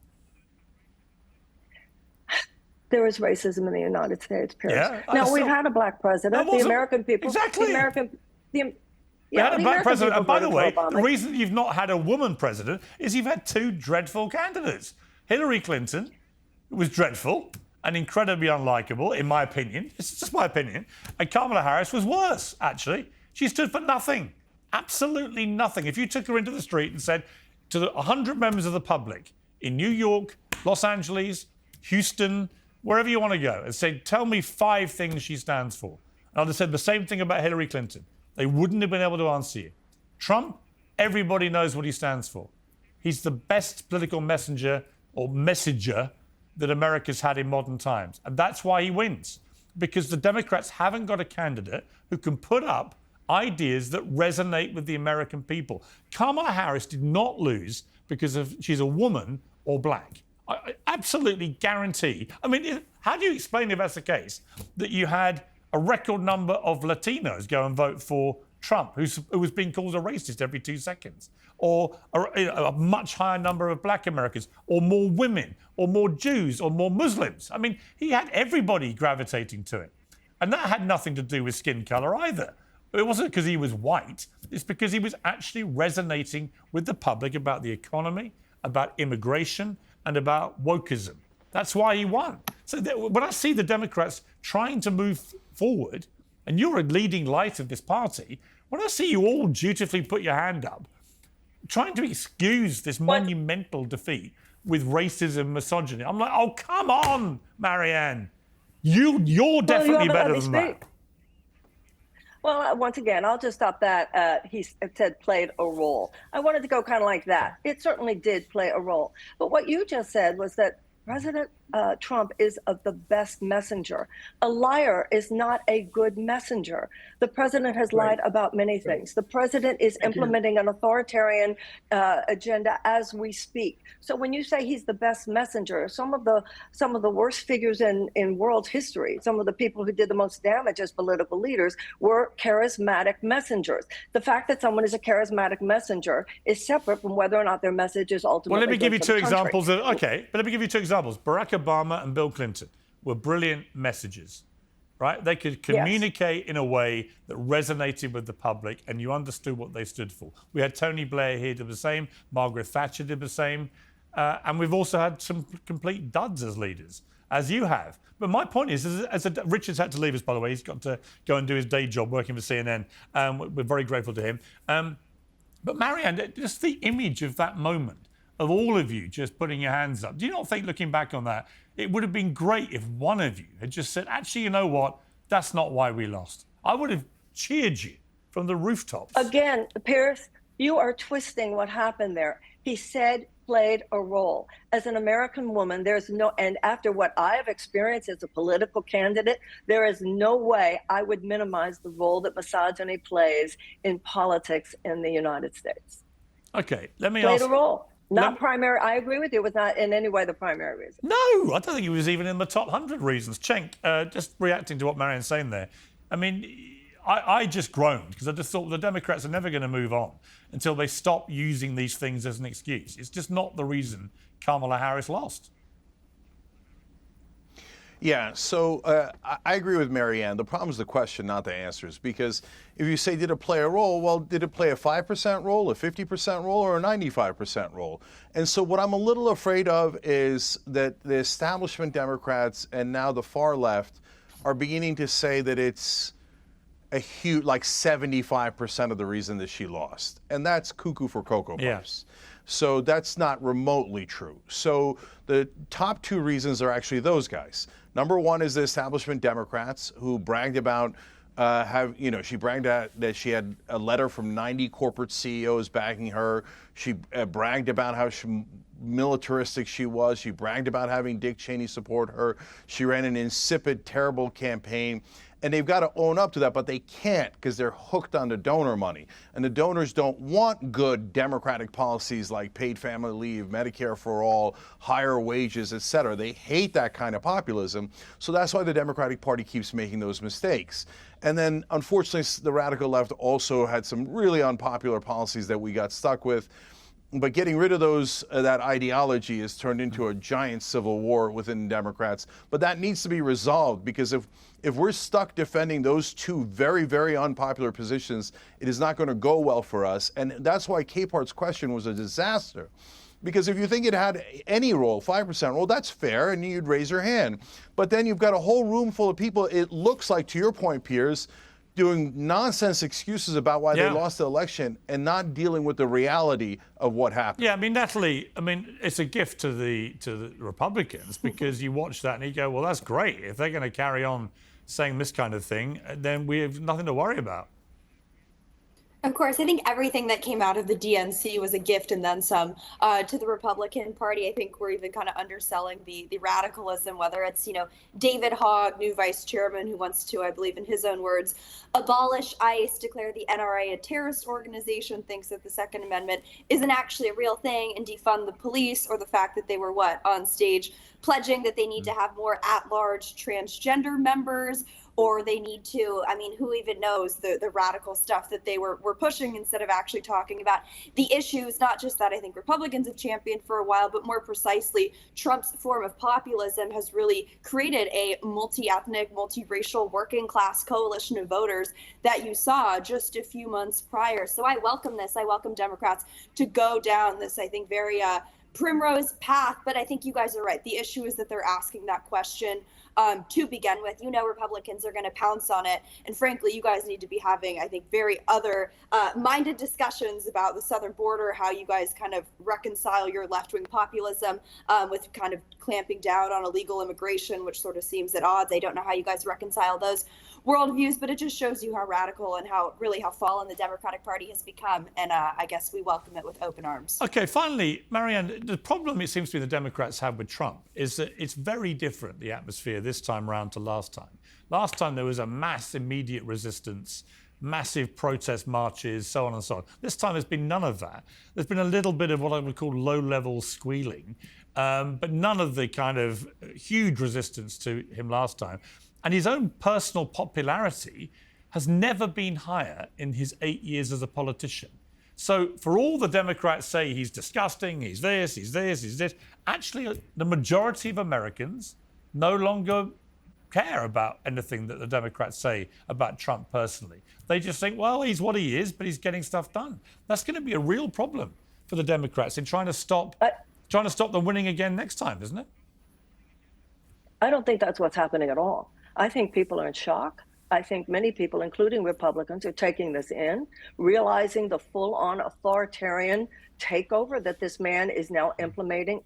There is racism in the United States, Piers. Yeah, now, we've had a black president. The American people. Exactly. The American. We had a black president. And by the way, the reason you've not had a woman president is you've had two dreadful candidates. Hillary Clinton was dreadful and incredibly unlikable, in my opinion. It's just my opinion. And Kamala Harris was worse, actually. She stood for nothing. Absolutely nothing. If you took her into the street and said to the 100 members of the public in New York, Los Angeles, Houston, wherever you want to go, and say, tell me 5 things she stands for. And I'd have said the same thing about Hillary Clinton. They wouldn't have been able to answer you. Trump, everybody knows what he stands for. He's the best political messenger or messenger that America's had in modern times. And that's why he wins. Because the Democrats haven't got a candidate who can put up ideas that resonate with the American people. Kamala Harris did not lose because she's a woman or black. I absolutely guarantee. I mean, how do you explain if that's the case, that you had a record number of Latinos go and vote for Trump, who was being called a racist every 2 seconds, or a much higher number of black Americans, or more women, or more Jews, or more Muslims? I mean, he had everybody gravitating to it. And that had nothing to do with skin color either. It wasn't because he was white. It's because he was actually resonating with the public about the economy, about immigration, and about wokeism. That's why he won. So when I see the Democrats trying to move forward, and you're a leading light of this party, when I see you all dutifully put your hand up, trying to excuse this monumental defeat with racism, misogyny, I'm like, oh, come on, Marianne. You're definitely better than that. Well, once again, I'll just stop that. He said played a role. I wanted to go kind of like that. It certainly did play a role. But what you just said was that President Trump is the best messenger. A liar is not a good messenger. The president has lied about many things. The president is implementing an authoritarian agenda as we speak. So when you say he's the best messenger, some of the worst figures in world history, some of the people who did the most damage as political leaders were charismatic messengers. The fact that someone is a charismatic messenger is separate from whether or not their message is ultimately. Well, let me give you two examples. But let me give you 2 examples. Barack Obama and Bill Clinton were brilliant messengers, right? They could communicate in a way that resonated with the public and you understood what they stood for. We had Tony Blair here did the same, Margaret Thatcher did the same, and we've also had some complete duds as leaders, as you have. But my point is, Richard's had to leave us, by the way. He's got to go and do his day job working for CNN. We're very grateful to him. But Marianne, just the image of that moment, of all of you just putting your hands up. Do you not think, looking back on that, it would have been great if one of you had just said, actually, you know what? That's not why we lost. I would have cheered you from the rooftops. Again, Piers, you are twisting what happened there. He said played a role. As an American woman, and after what I have experienced as a political candidate, there is no way I would minimize the role that misogyny plays in politics in the United States. Okay, let me ask. Played a role. Not primary. I agree with you. It was not in any way the primary reason. No, I don't think it was even in the top 100 reasons. Cenk, just reacting to what Marianne's saying there. I mean, I just groaned because I just thought the Democrats are never going to move on until they stop using these things as an excuse. It's just not the reason Kamala Harris lost. Yeah, so I agree with Marianne. The problem is the question, not the answers. Because if you say, did it play a role? Well, did it play a 5% role, a 50% role, or a 95% role? And so what I'm a little afraid of is that the establishment Democrats and now the far left are beginning to say that it's a huge, like 75% of the reason that she lost. And that's cuckoo for Cocoa Puffs. Yes. So that's not remotely true. So the top two reasons are actually those guys. Number one is the establishment Democrats who bragged about she bragged that she had a letter from 90 corporate CEOs backing her. She bragged about how militaristic she was. She bragged about having Dick Cheney support her. She ran an insipid, terrible campaign. And they've got to own up to that, but they can't because they're hooked on the donor money. And the donors don't want good Democratic policies like paid family leave, Medicare for all, higher wages, et cetera. They hate that kind of populism. So that's why the Democratic Party keeps making those mistakes. And then, unfortunately, the radical left also had some really unpopular policies that we got stuck with. But getting rid of that ideology has turned into a giant civil war within Democrats. But that needs to be resolved because if we're stuck defending those two very, very unpopular positions, it is not going to go well for us. And that's why Capart's question was a disaster. Because if you think it had any role, 5% role, that's fair, and you'd raise your hand. But then you've got a whole room full of people, it looks like, to your point, Piers, doing nonsense excuses about why they lost the election and not dealing with the reality of what happened. Yeah, I mean, Natalie, it's a gift to the Republicans because you watch that and you go, well, that's great. If they're going to carry on saying this kind of thing, then we have nothing to worry about. Of course, I think everything that came out of the DNC was a gift and then some to the Republican Party. I think we're even kind of underselling the radicalism, whether it's, David Hogg, new vice chairman, who wants to, I believe in his own words, abolish ICE, declare the NRA a terrorist organization, thinks that the Second Amendment isn't actually a real thing, and defund the police, or the fact that they were on stage pledging that they need to have more at-large transgender members, or they need to, who even knows the radical stuff that they were pushing instead of actually talking about the issues, not just that I think Republicans have championed for a while, but more precisely, Trump's form of populism has really created a multi-ethnic, multiracial, working class coalition of voters that you saw just a few months prior. So I welcome this. I welcome Democrats to go down this, I think, very primrose path. But I think you guys are right. The issue is that they're asking that question to begin with. Republicans are going to pounce on it. And frankly, you guys need to be having, I think, very other minded discussions about the southern border, how you guys kind of reconcile your left-wing populism with kind of clamping down on illegal immigration, which sort of seems at odds. I don't know how you guys reconcile those worldviews, but it just shows you how radical and how fallen the Democratic Party has become. And I guess we welcome it with open arms. Okay, finally, Marianne, the problem it seems to be the Democrats have with Trump is that it's very different, the atmosphere this time round to last time. Last time there was a mass immediate resistance, massive protest marches, so on and so on. This time there's been none of that. There's been a little bit of what I would call low-level squealing, but none of the kind of huge resistance to him last time. And his own personal popularity has never been higher in his 8 years as a politician. So for all the Democrats say he's disgusting, he's this, actually the majority of Americans no longer care about anything that the Democrats say about Trump personally. They just think, well, he's what he is, but he's getting stuff done. That's going to be a real problem for the Democrats in trying to stop them winning again next time, isn't it? I don't think that's what's happening at all. I think people are in shock. I think many people, including Republicans, are taking this in, realizing the full-on authoritarian takeover that this man is now implementing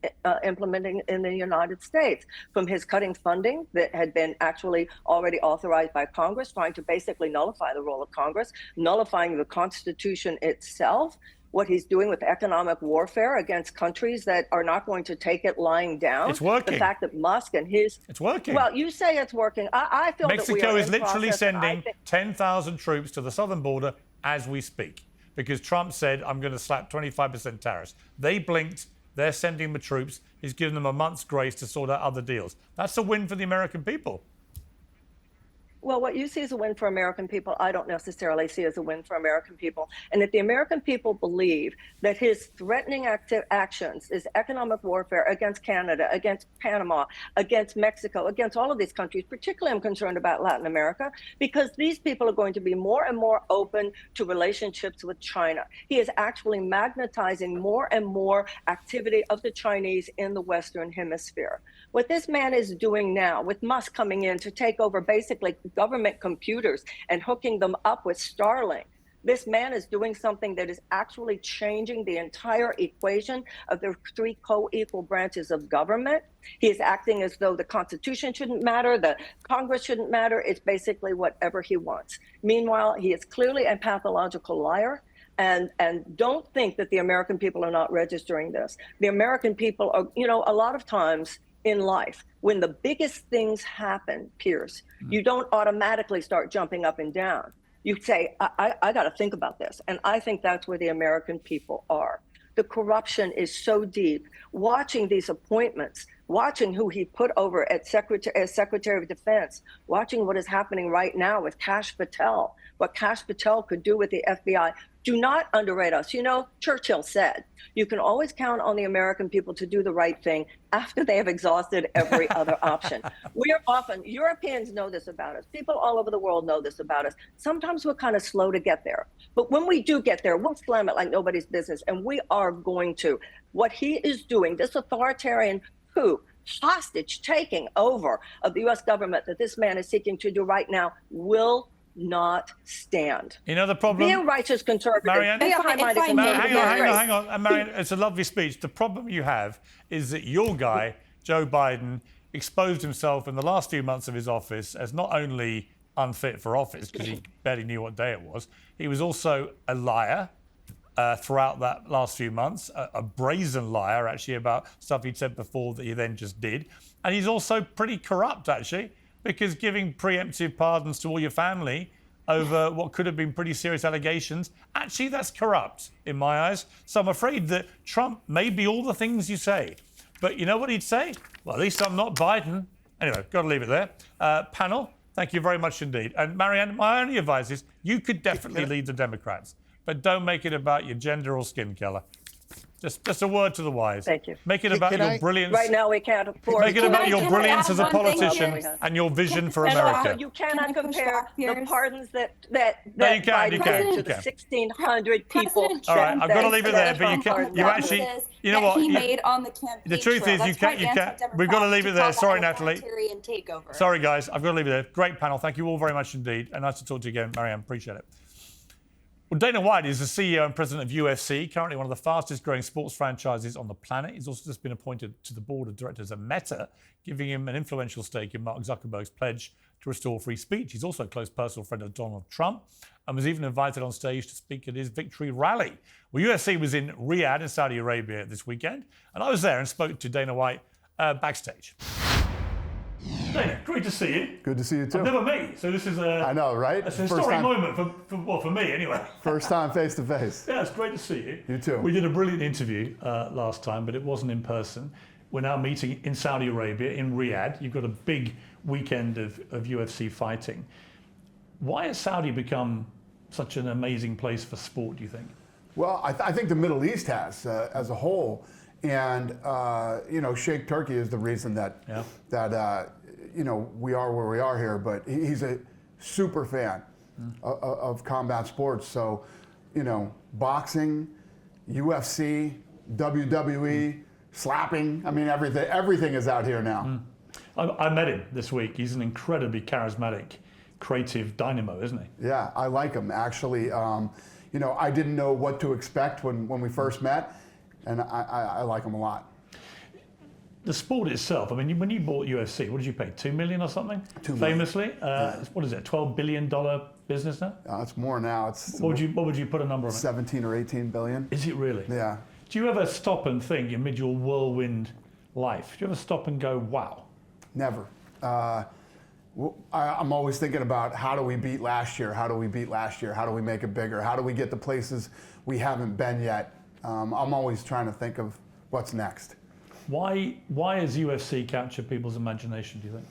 in the United States, from his cutting funding that had been actually already authorized by Congress, trying to basically nullify the role of Congress, nullifying the Constitution itself, what he's doing with economic warfare against countries that are not going to take it lying down. It's working. The fact that Musk and his... It's working. Well, you say it's working. I feel Mexico that we are is literally sending 10,000 troops to the southern border as we speak, because Trump said, I'm going to slap 25% tariffs. They blinked. They're sending the troops. He's given them a month's grace to sort out other deals. That's a win for the American people. Well, what you see as a win for American people, I don't necessarily see as a win for American people. And if the American people believe that his threatening actions is economic warfare against Canada, against Panama, against Mexico, against all of these countries, particularly I'm concerned about Latin America, because these people are going to be more and more open to relationships with China. He is actually magnetizing more and more activity of the Chinese in the Western Hemisphere. What this man is doing now, with Musk coming in to take over basically government computers and hooking them up with Starlink, this man is doing something that is actually changing the entire equation of the three co-equal branches of government. He is acting as though the Constitution shouldn't matter, the Congress shouldn't matter. It's basically whatever he wants. Meanwhile, he is clearly a pathological liar. And don't think that the American people are not registering this. The American people are, a lot of times in life, when the biggest things happen, Piers, you don't automatically start jumping up and down. You say, I got to think about this. And I think that's where the American people are. The corruption is so deep. Watching these appointments, watching who he put over as Secretary of Defense, watching what is happening right now with Kash Patel, what Kash Patel could do with the FBI. Do not underrate us. Churchill said, you can always count on the American people to do the right thing after they have exhausted every other option. Europeans know this about us. People all over the world know this about us. Sometimes we're kind of slow to get there. But when we do get there, we'll slam it like nobody's business. And we are going to. What he is doing, this authoritarian coup, hostage taking over of the U.S. government that this man is seeking to do right now will not stand. The problem? Be a righteous conservative. Marianne, be a high-minded conservative. Hang on. Marianne, it's a lovely speech. The problem you have is that your guy, Joe Biden, exposed himself in the last few months of his office as not only unfit for office, because he barely knew what day it was, he was also a liar throughout that last few months, a brazen liar, actually, about stuff he'd said before that he then just did. And he's also pretty corrupt, actually, because giving preemptive pardons to all your family over what could have been pretty serious allegations, actually that's corrupt in my eyes. So I'm afraid that Trump may be all the things you say, but you know what he'd say? Well, at least I'm not Biden. Anyway, got to leave it there. Panel, thank you very much indeed. And Marianne, my only advice is you could definitely lead the Democrats, but don't make it about your gender or skin color. Just a word to the wise. Thank you. Make it about your brilliance. Right now, we can't afford. Make it about your brilliance as a politician and your vision for America. You cannot compare the pardons that No, you can. to the 1,600 people. All right, I've got to leave it there. But you actually, you know what? He made on the campaign the truth is, you can't. We've got to leave it there. Sorry, Natalie. Sorry, guys. I've got to leave it there. Great panel. Thank you all very much indeed, and nice to talk to you again, Marianne. Appreciate it. Well, Dana White is the CEO and president of UFC, currently one of the fastest growing sports franchises on the planet. He's also just been appointed to the board of directors of Meta, giving him an influential stake in Mark Zuckerberg's pledge to restore free speech. He's also a close personal friend of Donald Trump and was even invited on stage to speak at his victory rally. Well, UFC was in Riyadh in Saudi Arabia this weekend, and I was there and spoke to Dana White backstage. Dana, great to see you. Good to see you too. I've never met you, so this is I know, right? It's a historic moment for me anyway. First time face to face. Yeah, it's great to see you. You too. We did a brilliant interview last time, but it wasn't in person. We're now meeting in Saudi Arabia, in Riyadh. You've got a big weekend of UFC fighting. Why has Saudi become such an amazing place for sport, do you think? Well, I think the Middle East has, as a whole. And, Sheikh Turkey is the reason that we are where we are here, but he's a super fan of combat sports. So, boxing, UFC, WWE, slapping, everything is out here now. I met him this week. He's an incredibly charismatic, creative dynamo, isn't he? Yeah, I like him, actually. I didn't know what to expect when we first met, and I like him a lot. The sport itself, when you bought UFC, what did you pay, $2 million or something? $2 million. Famously, what is it, $12 billion business now? It's more now. What would you put a number on it? 17 or 18 billion. Is it really? Yeah. Do you ever stop and think amid your whirlwind life? Do you ever stop and go, wow? Never. I'm always thinking about how do we beat last year? How do we beat last year? How do we make it bigger? How do we get the places we haven't been yet? I'm always trying to think of what's next. Why has UFC captured people's imagination, do you think?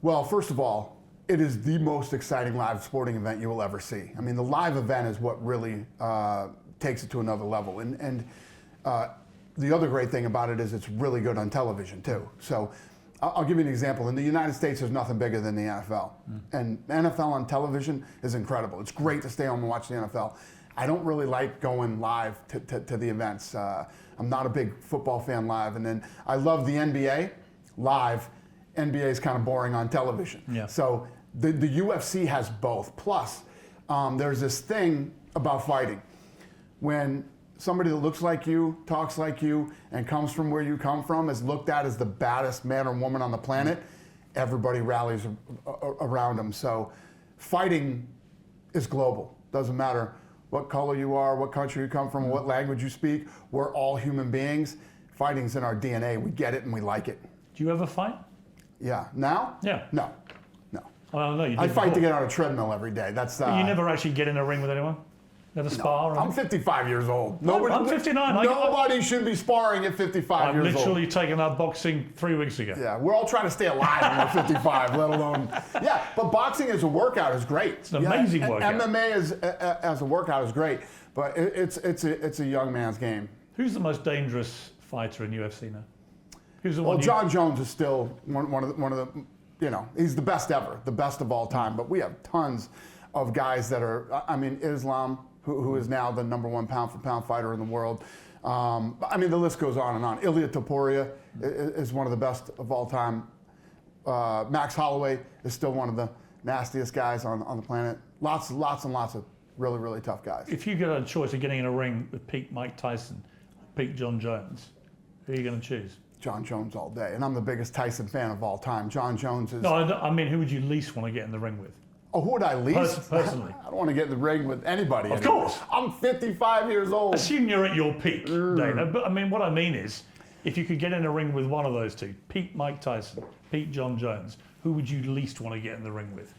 Well, first of all, it is the most exciting live sporting event you will ever see. I mean, the live event is what really takes it to another level. And the other great thing about it is it's really good on television too. So I'll give you an example. In the United States, there's nothing bigger than the NFL. And NFL on television is incredible. It's great to stay home and watch the NFL. I don't really like going live to the events. I'm not a big football fan live. And then I love the NBA live. NBA is kind of boring on television. Yeah. So the UFC has both. Plus, there's this thing about fighting. When somebody that looks like you, talks like you, and comes from where you come from is looked at as the baddest man or woman on the planet, everybody rallies around them. So fighting is global. Doesn't matter what color you are, what country you come from, what language you speak. We're all human beings. Fighting's in our DNA. We get it and we like it. Do you ever fight? Yeah. Now? Yeah. No. Well, no, you I did fight before. to get on a treadmill every day. That's. But you never actually get in a ring with anyone? Never spar? Or I'm 55 years old. Nobody, I'm 59. Nobody should be sparring at 55 years old. I've literally taken up boxing 3 weeks ago. Yeah, we're all trying to stay alive when we're 55, let alone. Yeah, but boxing as a workout is great. It's an amazing workout. MMA as a workout is great, but it's a young man's game. Who's the most dangerous fighter in UFC now? Who's the Well, one? John Jones is still one of the he's the best ever, the best of all time. But we have tons of guys that are. I mean, Islam, who is now the #1 pound-for-pound fighter in the world. I mean, the list goes on and on. Ilia Topuria is one of the best of all time. Max Holloway is still one of the nastiest guys on the planet. Lots and lots of really, really tough guys. If you get a choice of getting in a ring with peak Mike Tyson, peak John Jones, who are you going to choose? John Jones all day. And I'm the biggest Tyson fan of all time. John Jones is... No, I mean, who would you least want to get in the ring with? Oh, who would I least? Personally. I don't want to get in the ring with anybody. Of course. I'm 55 years old. Assume you're at your peak, Dana. But I mean, what I mean is, if you could get in a ring with one of those two, peak Mike Tyson, peak John Jones, who would you least want to get in the ring with?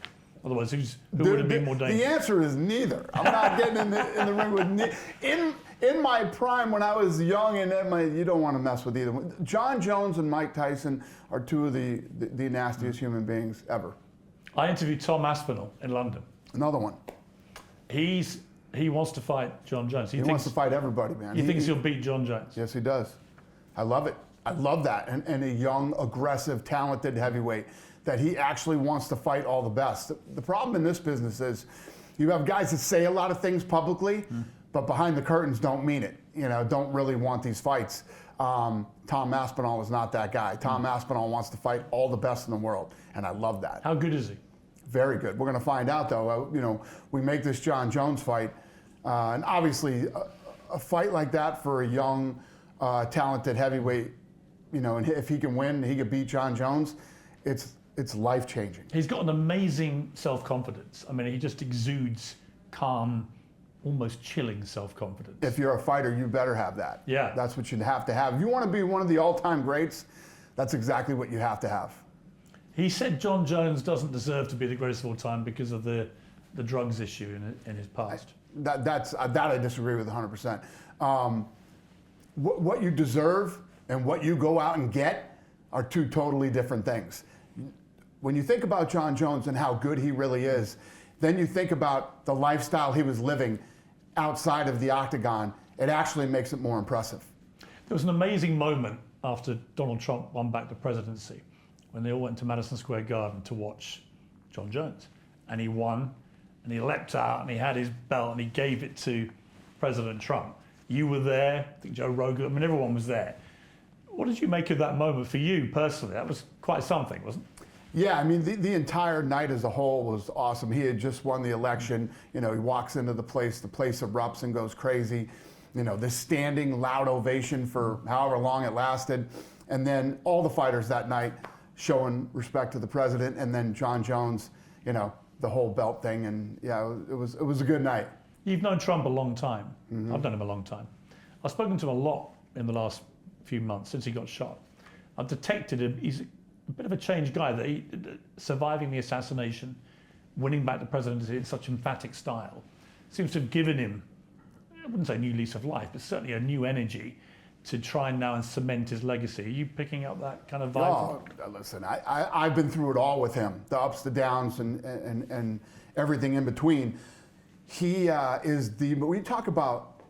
Otherwise, who would have been more dangerous? The answer is neither. I'm not getting in the ring with in my prime when I was young and you don't want to mess with either one. John Jones and Mike Tyson are two of the nastiest human beings ever. I interviewed Tom Aspinall in London. Another one. He wants to fight John Jones. He wants to fight everybody, man. He thinks he'll beat John Jones. Yes, he does. I love it. I love that. And a young, aggressive, talented heavyweight that he actually wants to fight all the best. The problem in this business is you have guys that say a lot of things publicly, but behind the curtains don't mean it. Don't really want these fights. Tom Aspinall is not that guy. Tom Aspinall wants to fight all the best in the world, and I love that. How good is he? Very good. We're going to find out, though. We make this John Jones fight, and obviously a fight like that for a young, talented heavyweight, and if he can win, he could beat John Jones, it's life-changing. He's got an amazing self-confidence. I mean, he just exudes calm, almost chilling self-confidence. If you're a fighter, you better have that. Yeah. That's what you'd have to have. If you want to be one of the all-time greats, that's exactly what you have to have. He said John Jones doesn't deserve to be the greatest of all time because of the drugs issue in his past. That I disagree with 100%. What you deserve and what you go out and get are two totally different things. When you think about John Jones and how good he really is, then you think about the lifestyle he was living outside of the octagon, it actually makes it more impressive. There was an amazing moment after Donald Trump won back the presidency when they all went to Madison Square Garden to watch John Jones. And he won, and he leapt out, and he had his belt, and he gave it to President Trump. You were there, I think Joe Rogan, I mean, everyone was there. What did you make of that moment for you personally? That was quite something, wasn't it? Yeah, I mean, the entire night as a whole was awesome. He had just won the election. He walks into the place erupts and goes crazy. This standing loud ovation for however long it lasted. And then all the fighters that night showing respect to the president, and then John Jones, the whole belt thing. And yeah, it was a good night. You've known Trump a long time. I've known him a long time. I've spoken to him a lot in the last few months since he got shot. I've detected him. He's a bit of a changed guy, that surviving the assassination, winning back the presidency in such emphatic style, seems to have given him, I wouldn't say a new lease of life, but certainly a new energy. to try now and cement his legacy. Are you picking up that kind of vibe? Oh, listen, I've been through it all with him, the ups, the downs, and everything in between. He we talk about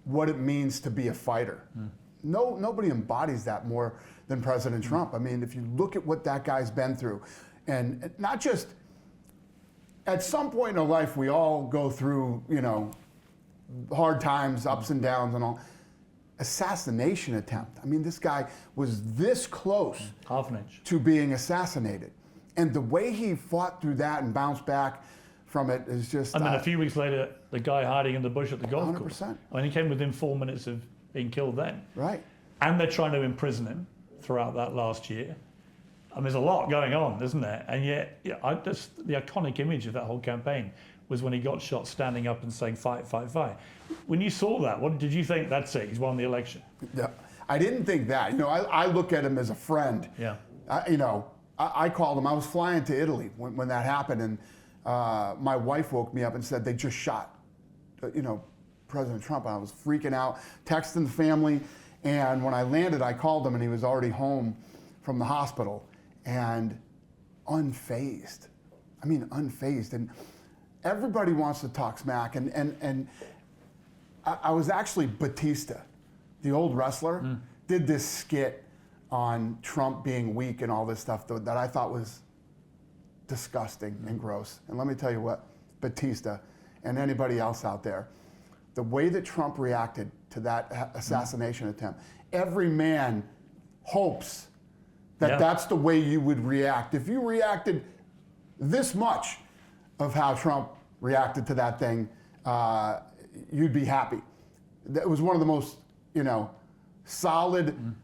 what it means to be a fighter. Nobody embodies that more than President Trump. I mean, if you look at what that guy's been through, and not just, at some point in our life, we all go through, hard times, ups and downs and all. Assassination attempt. I mean, this guy was this close half an inch to being assassinated. And the way he fought through that and bounced back from it is just... And then a few weeks later, the guy hiding in the bush at the golf 100%. course. I mean, he came within 4 minutes of being killed then. Right. And they're trying to imprison him throughout that last year. And there's a lot going on, isn't there? And yet, the iconic image of that whole campaign was when he got shot standing up and saying, fight, fight, fight. When you saw that, what did you think? That's it, he's won the election? Yeah, I didn't think that. I look at him as a friend. Yeah. I called him. I was flying to Italy when that happened, and my wife woke me up and said they just shot, President Trump. And I was freaking out, texting the family, and when I landed, I called him, and he was already home from the hospital, and unfazed. I mean, unfazed. And everybody wants to talk smack, and I was actually Batista, the old wrestler, did this skit on Trump being weak and all this stuff that I thought was disgusting and gross. And let me tell you what, Batista and anybody else out there, the way that Trump reacted to that assassination attempt, every man hopes that that's the way you would react. If you reacted this much of how Trump reacted to that thing, you'd be happy. That was one of the most, solid.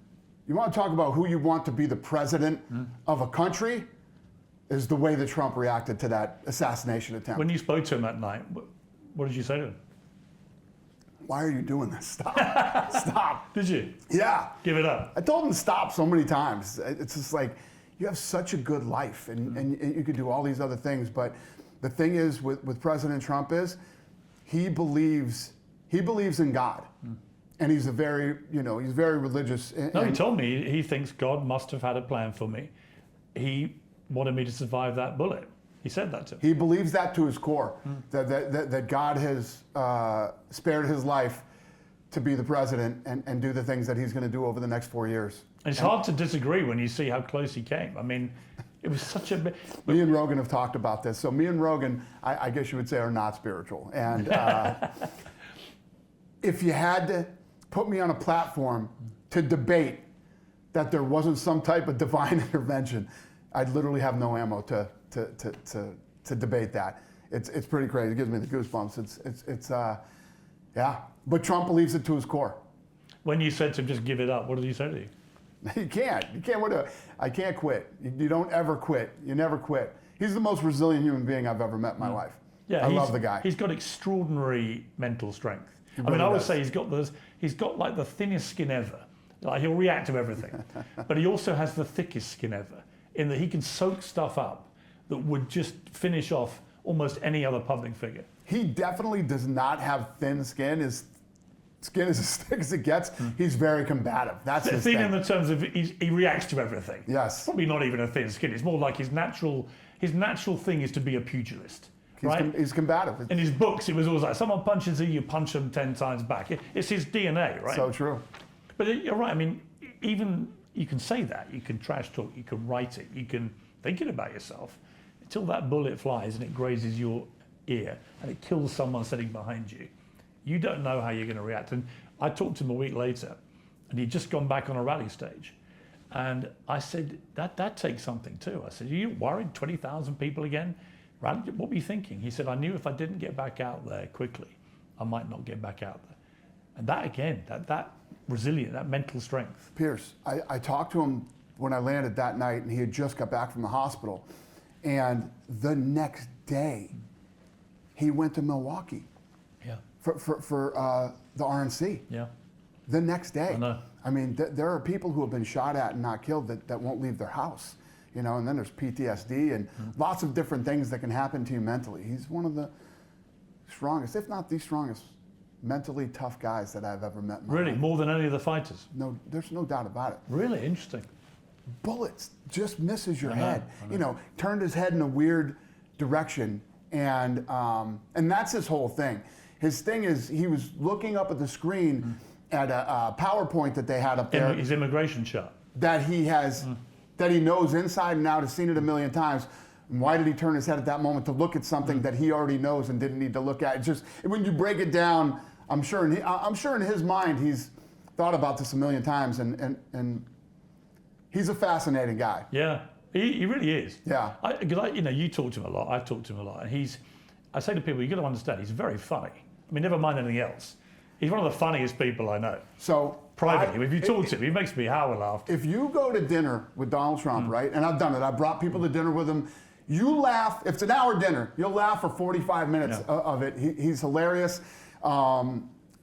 You want to talk about who you want to be the president of a country, is the way that Trump reacted to that assassination attempt. When you spoke to him that night, what did you say to him? Why are you doing this? Stop. Stop. Did you? Yeah. Give it up. I told him to stop so many times. It's just like, you have such a good life, and you could do all these other things, but the thing is with President Trump is he believes in God, and he's he's very religious. He told me he thinks God must have had a plan for me. He wanted me to survive that bullet. He said that to me. He believes that to his core, that God has spared his life to be the president and do the things that he's going to do over the next 4 years. It's hard to disagree when you see how close he came. I mean, it was such a big... Me and Rogan have talked about this. So me and Rogan, I guess you would say, are not spiritual. And if you had to put me on a platform to debate that there wasn't some type of divine intervention, I'd literally have no ammo to debate that. It's pretty crazy. It gives me the goosebumps. Yeah. But Trump believes it to his core. When you said to him, just give it up, what did he say to you? You can't. I can't quit. You don't ever quit. You never quit. He's the most resilient human being I've ever met in my life. Yeah, I love the guy. He's got extraordinary mental strength. Really I would does. say he's got like the thinnest skin ever. Like, he'll react to everything. But he also has the thickest skin ever, in that he can soak stuff up that would just finish off almost any other public figure. He definitely does not have thin skin. His skin is as thick as it gets. He's very combative. That's his thin thing. in the terms of he reacts to everything. Yes. Probably not even a thin skin. It's more like his natural thing is to be a pugilist. Right? He's combative. In his books, it was always like, someone punches you, you punch them 10 times back. It's his DNA, right? So true. But you're right. I mean, even you can say that. You can trash talk. You can write it. You can think it about yourself. Until that bullet flies and it grazes your ear and it kills someone sitting behind you, you don't know how you're going to react. And I talked to him a week later, and he'd just gone back on a rally stage. And I said, that takes something too. I said, are you worried? 20,000 people again? What were you thinking? He said, I knew if I didn't get back out there quickly, I might not get back out there. And that again, that resilient, that mental strength. Piers, I talked to him when I landed that night, and he had just got back from the hospital. And the next day, he went to Milwaukee. Yeah. For the RNC. Yeah. The next day. I know. I mean, there are people who have been shot at and not killed that won't leave their house. And then there's PTSD and lots of different things that can happen to you mentally. He's one of the strongest, if not the strongest mentally tough guys that I've ever met in my Really? life. More than any of the fighters? No, there's no doubt about it. Really? Interesting. Bullets just misses your I know, head. I know. You know, turned his head in a weird direction, and that's his whole thing. His thing is he was looking up at the screen at a PowerPoint that they had up there. His immigration chart. That he has, that he knows inside and out, has seen it a million times. And why did he turn his head at that moment to look at something that he already knows and didn't need to look at? It's just when you break it down, I'm sure in his mind he's thought about this a million times, and he's a fascinating guy. Yeah, he really is. Yeah. Because you know, you talk to him a lot. I've talked to him a lot, and I say to people, you got to understand, he's very funny. I mean, never mind anything else. He's one of the funniest people I know. So privately, if you talk to him, he makes me howl and laugh. If you go to dinner with Donald Trump, right, and I've done it, I brought people to dinner with him. You laugh. If it's an hour dinner, you'll laugh for 45 minutes of it. He's hilarious.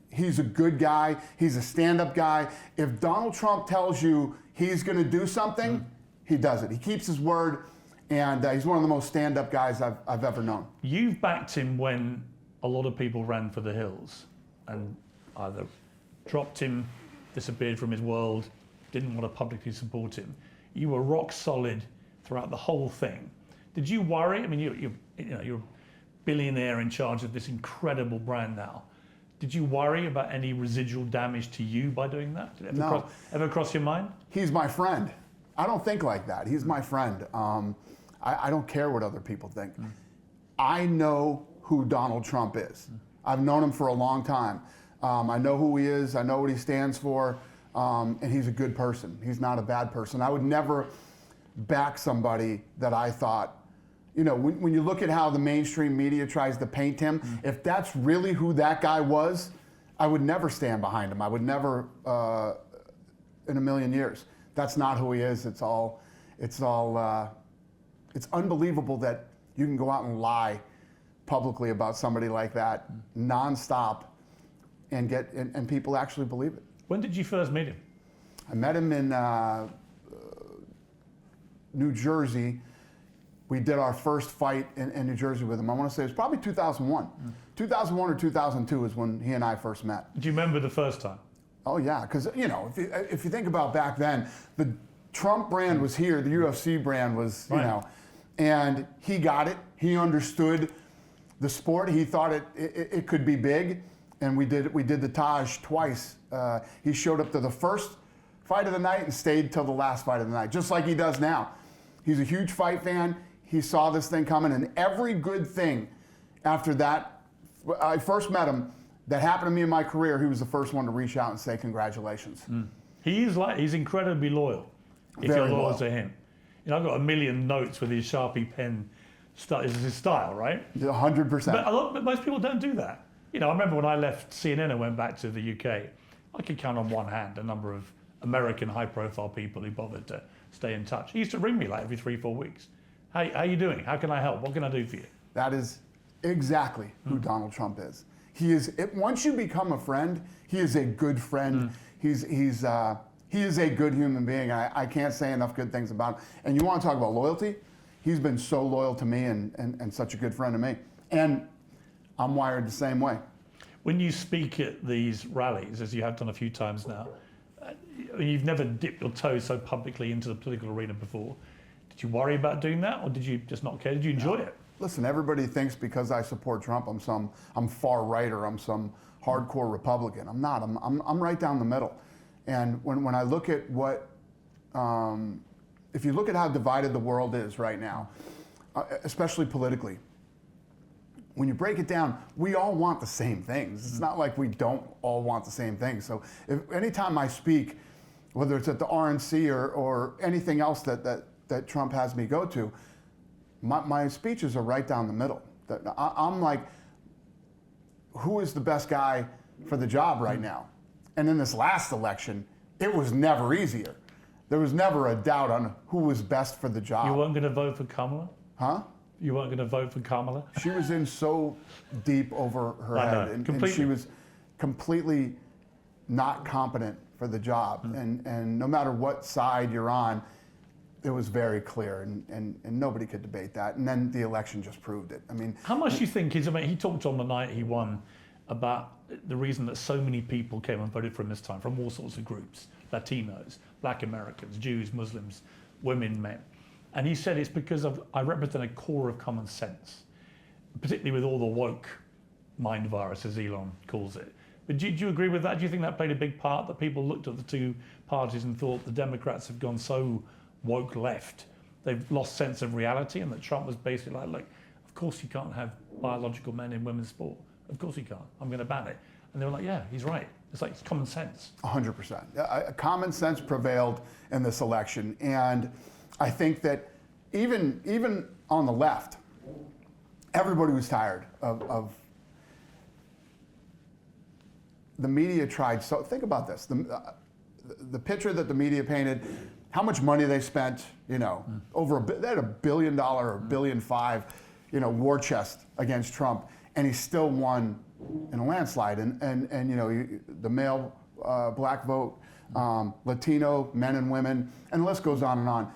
He's a good guy. He's a stand-up guy. If Donald Trump tells you he's going to do something, he does it. He keeps his word, and he's one of the most stand-up guys I've ever known. You've backed him when a lot of people ran for the hills and either dropped him, disappeared from his world, didn't want to publicly support him. You were rock solid throughout the whole thing. Did you worry? I mean, you're a billionaire in charge of this incredible brand now. Did you worry about any residual damage to you by doing that? Did it ever cross your mind? He's my friend. I don't think like that. He's my friend. I don't care what other people think. I know who Donald Trump is. I've known him for a long time. I know who he is. I know what he stands for. And he's a good person. He's not a bad person. I would never back somebody that I thought, you know, when you look at how the mainstream media tries to paint him, if that's really who that guy was, I would never stand behind him. I would never, in a million years. That's not who he is. It's unbelievable that you can go out and lie publicly about somebody like that nonstop and people actually believe it. When did you first meet him? I met him in New Jersey. We did our first fight in New Jersey with him. I want to say it was probably 2001. 2001 or 2002 is when he and I first met. Do you remember the first time? Oh yeah, because you know, if you think about back then, the Trump brand was here, the UFC brand was, you know, and he got it. He understood the sport. He thought it could be big, and we did the Taj twice. He showed up to the first fight of the night and stayed till the last fight of the night, just like he does now. He's a huge fight fan. He saw this thing coming, and every good thing after that, I first met him, that happened to me in my career, he was the first one to reach out and say congratulations. He's incredibly loyal, if Very you're loyal loyal to him. You know, I've got a million notes with his Sharpie pen. This is his style, right? 100%. But most people don't do that. You know, I remember when I left CNN and went back to the UK, I could count on one hand a number of American high-profile people who bothered to stay in touch. He used to ring me like every 3-4 weeks. Hey, how you doing? How can I help? What can I do for you? That is exactly who Donald Trump is. He is. Once you become a friend, he is a good friend. He is a good human being. I can't say enough good things about him. And you want to talk about loyalty? He's been so loyal to me and such a good friend to me. And I'm wired the same way. When you speak at these rallies, as you have done a few times now, you've never dipped your toe so publicly into the political arena before. Did you worry about doing that, or did you just not care? Did you enjoy it? Listen, everybody thinks because I support Trump, I'm far right or I'm some hardcore Republican. I'm not. I'm right down the middle. And when I look at what, if you look at how divided the world is right now, especially politically, when you break it down, we all want the same things. It's not like we don't all want the same things. So anytime I speak, whether it's at the RNC or anything else that Trump has me go to, my speeches are right down the middle. I'm like, who is the best guy for the job right now? And in this last election, it was never easier. There was never a doubt on who was best for the job. You weren't going to vote for Kamala? Huh? You weren't going to vote for Kamala? She was in so deep over her head. And she was completely not competent for the job. And no matter what side you're on, it was very clear, and nobody could debate that. And then the election just proved it. I mean, how much do you think he talked on the night he won about the reason that so many people came and voted for him this time from all sorts of groups, Latinos, Black Americans, Jews, Muslims, women, men. And he said it's because I represent a core of common sense, particularly with all the woke mind virus, as Elon calls it. But do you agree with that? Do you think that played a big part, that people looked at the two parties and thought the Democrats have gone so woke left, they've lost sense of reality, and that Trump was basically like, look, of course you can't have biological men in women's sport. Of course you can't. I'm going to ban it. And they were like, yeah, he's right. It's like, it's common sense. 100%. Common sense prevailed in this election. And I think that even on the left, everybody was tired of the media tried. So think about this. The picture that the media painted, how much money they spent, they had $1 billion or $1.5 billion, war chest against Trump, and he still won in a landslide. And the male black vote, Latino men and women, and the list goes on and on.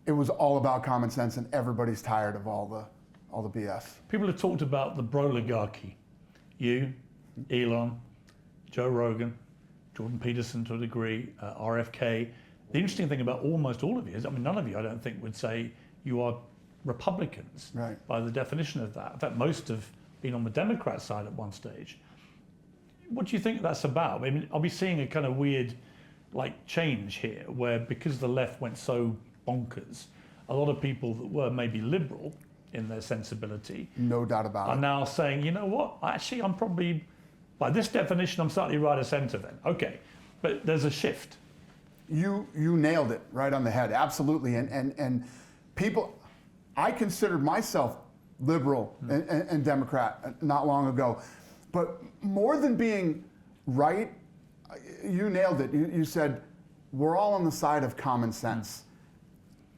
It was all about common sense, and everybody's tired of all the BS. People have talked about the Broligarchy. You, Elon, Joe Rogan, Jordan Peterson to a degree, RFK. The interesting thing about almost all of you is, none of you, I don't think, would say you are Republicans by the definition of that. In fact, most have been on the Democrat side at one stage. What do you think that's about? Are we seeing a kind of weird change here where, because the left went so bonkers, a lot of people that were maybe liberal in their sensibility, no doubt about it, are now saying, you know what, actually I'm probably, by this definition, I'm slightly right of center then. Okay, but there's a shift. You nailed it right on the head, absolutely. And people, I considered myself liberal and Democrat not long ago, but more than being right, you nailed it. You said, we're all on the side of common sense.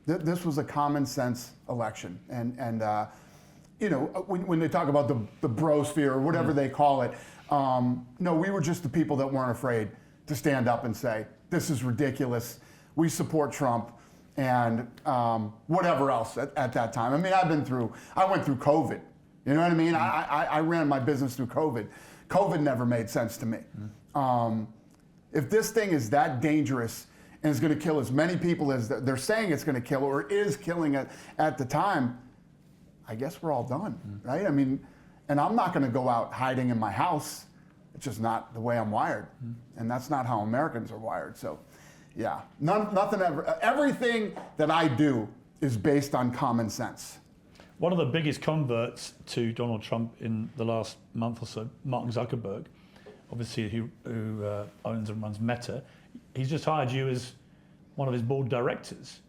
This was a common sense election. And when they talk about the brosphere or whatever they call it, no, we were just the people that weren't afraid to stand up and say, this is ridiculous, we support Trump, and whatever else at that time. I went through COVID, you know what I mean? I ran my business through COVID. COVID never made sense to me. If this thing is that dangerous and is going to kill as many people as they're saying it's going to kill, or is killing it at the time, I guess we're all done, right? And I'm not going to go out hiding in my house. It's just not the way I'm wired. And that's not how Americans are wired. So, yeah, nothing ever. Everything that I do is based on common sense. One of the biggest converts to Donald Trump in the last month or so, Mark Zuckerberg, obviously who owns and runs Meta, he's just hired you as one of his board directors.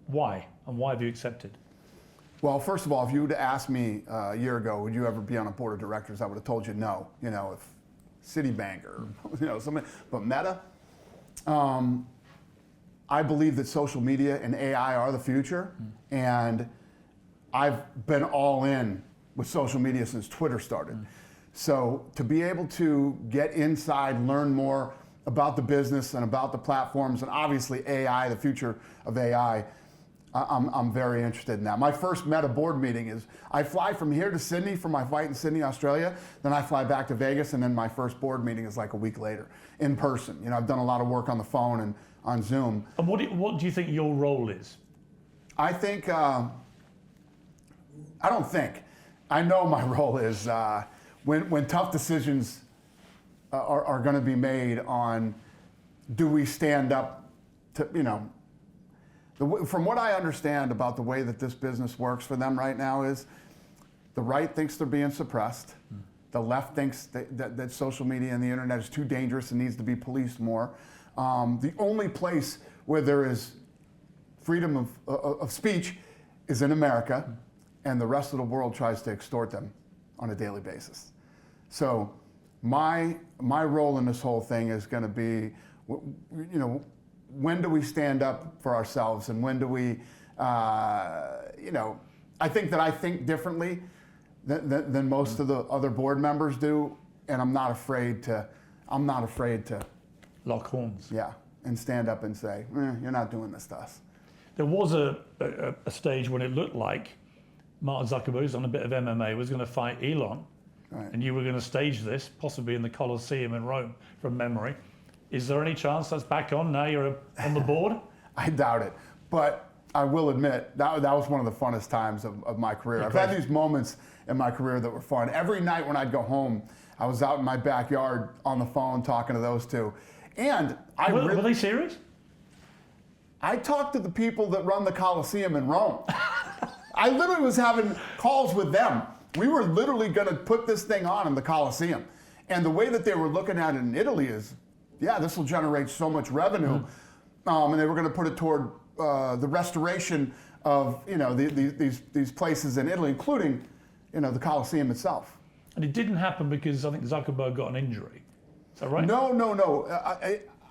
Why? And why have you accepted? Well, first of all, if you would have asked me a year ago, would you ever be on a board of directors, I would have told you no. If Citibank or something. But Meta, I believe that social media and AI are the future, and I've been all in with social media since Twitter started. So to be able to get inside, learn more about the business and about the platforms, and obviously AI, the future of AI, I'm very interested in that. My first Meta board meeting is, I fly from here to Sydney for my flight in Sydney, Australia, then I fly back to Vegas, and then my first board meeting is like a week later, in person. I've done a lot of work on the phone and on Zoom. And what do you think your role is? I think, I know my role is when tough decisions are going to be made on, do we stand up to, from what I understand about the way that this business works for them right now is, the right thinks they're being suppressed. The left thinks that social media and the internet is too dangerous and needs to be policed more. The only place where there is freedom of speech is in America, and the rest of the world tries to extort them on a daily basis. So my role in this whole thing is going to be, when do we stand up for ourselves, and when do we, I think that I think differently than most of the other board members do, and I'm not afraid to lock horns. Yeah, and stand up and say, you're not doing this to us. There was a stage when it looked like Mark Zuckerberg, who's on a bit of MMA, was going to fight Elon and you were going to stage this, possibly in the Colosseum in Rome, from memory. Is there any chance that's back on now you're on the board? I doubt it, but I will admit that was one of the funnest times of my career. I've had these moments in my career that were fun. Every night when I'd go home, I was out in my backyard on the phone talking to those two. And were they serious? I talked to the people that run the Colosseum in Rome. I literally was having calls with them. We were literally going to put this thing on in the Colosseum. And the way that they were looking at it in Italy is, yeah, this will generate so much revenue. And they were going to put it toward the restoration of, these places in Italy, including, the Colosseum itself. And it didn't happen because I think Zuckerberg got an injury. Is that right? No.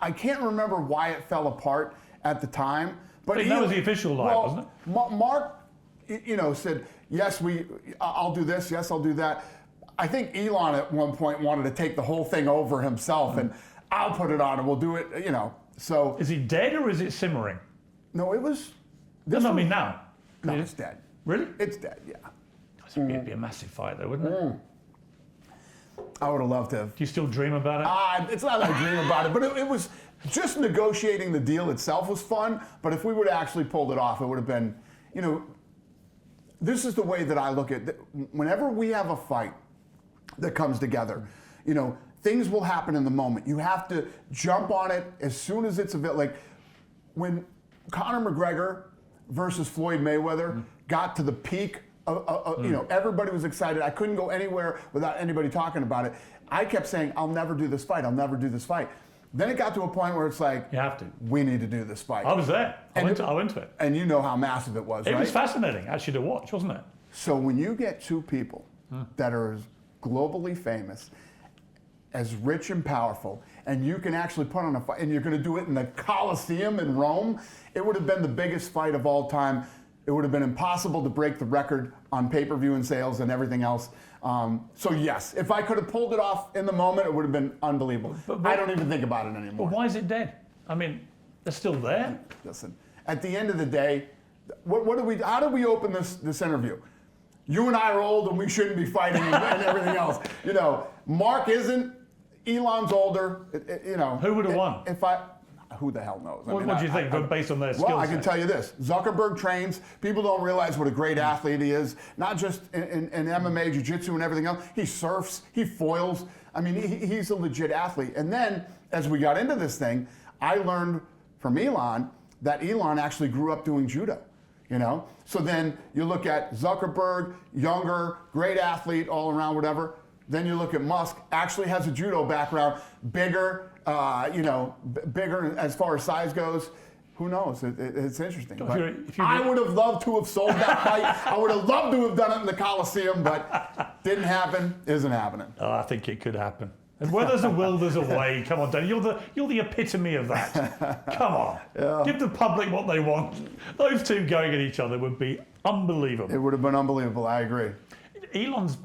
I can't remember why it fell apart at the time. But that was the official line, wasn't it? Mark, said, yes, I'll do this, yes, I'll do that. I think Elon at one point wanted to take the whole thing over himself and I'll put it on and we'll do it, so. Is he dead or is it simmering? No, it was. I mean now. No, it's dead. Really? It's dead, yeah. It'd be a massive fight though, wouldn't it? I would have loved to have. Do you still dream about it? It's not that I dream about it, but it was just negotiating the deal itself was fun. But if we would have actually pulled it off, it would have been, this is the way that I look at it. Whenever we have a fight that comes together, things will happen in the moment. You have to jump on it as soon as it's available. Like when Conor McGregor versus Floyd Mayweather got to the peak everybody was excited. I couldn't go anywhere without anybody talking about it. I kept saying, I'll never do this fight. I'll never do this fight. Then it got to a point where it's like, you have to. We need to do this fight. I was there. I went to it. And you know how massive it was, right? It was fascinating, actually, to watch, wasn't it? So when you get two people that are as globally famous, as rich and powerful, and you can actually put on a fight, and you're going to do it in the Colosseum in Rome, it would have been the biggest fight of all time. It would have been impossible to break the record on pay-per-view and sales and everything else. So yes, if I could have pulled it off in the moment, it would have been unbelievable. But I don't even think about it anymore. But why is it dead? I mean, they're still there. Listen, at the end of the day, how do we open this interview? You and I are old and we shouldn't be fighting and everything else. Mark isn't. Elon's older. Who would have won? Who the hell knows? What do you think, based on their skills? Well, I can tell you this. Zuckerberg trains. People don't realize what a great athlete he is, not just in MMA, jiu-jitsu, and everything else. He surfs. He foils. I mean, he's a legit athlete. And then, as we got into this thing, I learned from Elon that Elon actually grew up doing judo. So then you look at Zuckerberg, younger, great athlete, all around, whatever. Then you look at Musk, actually has a judo background, bigger, bigger as far as size goes. Who knows? It's interesting. I would have loved to have sold that fight. I would have loved to have done it in the Colosseum, but didn't happen, isn't happening. Oh, I think it could happen. And where there's a will, there's a way. Come on, Dan. You're the epitome of that. Come on. Yeah. Give the public what they want. Those two going at each other would be unbelievable. It would have been unbelievable. I agree. Elon's,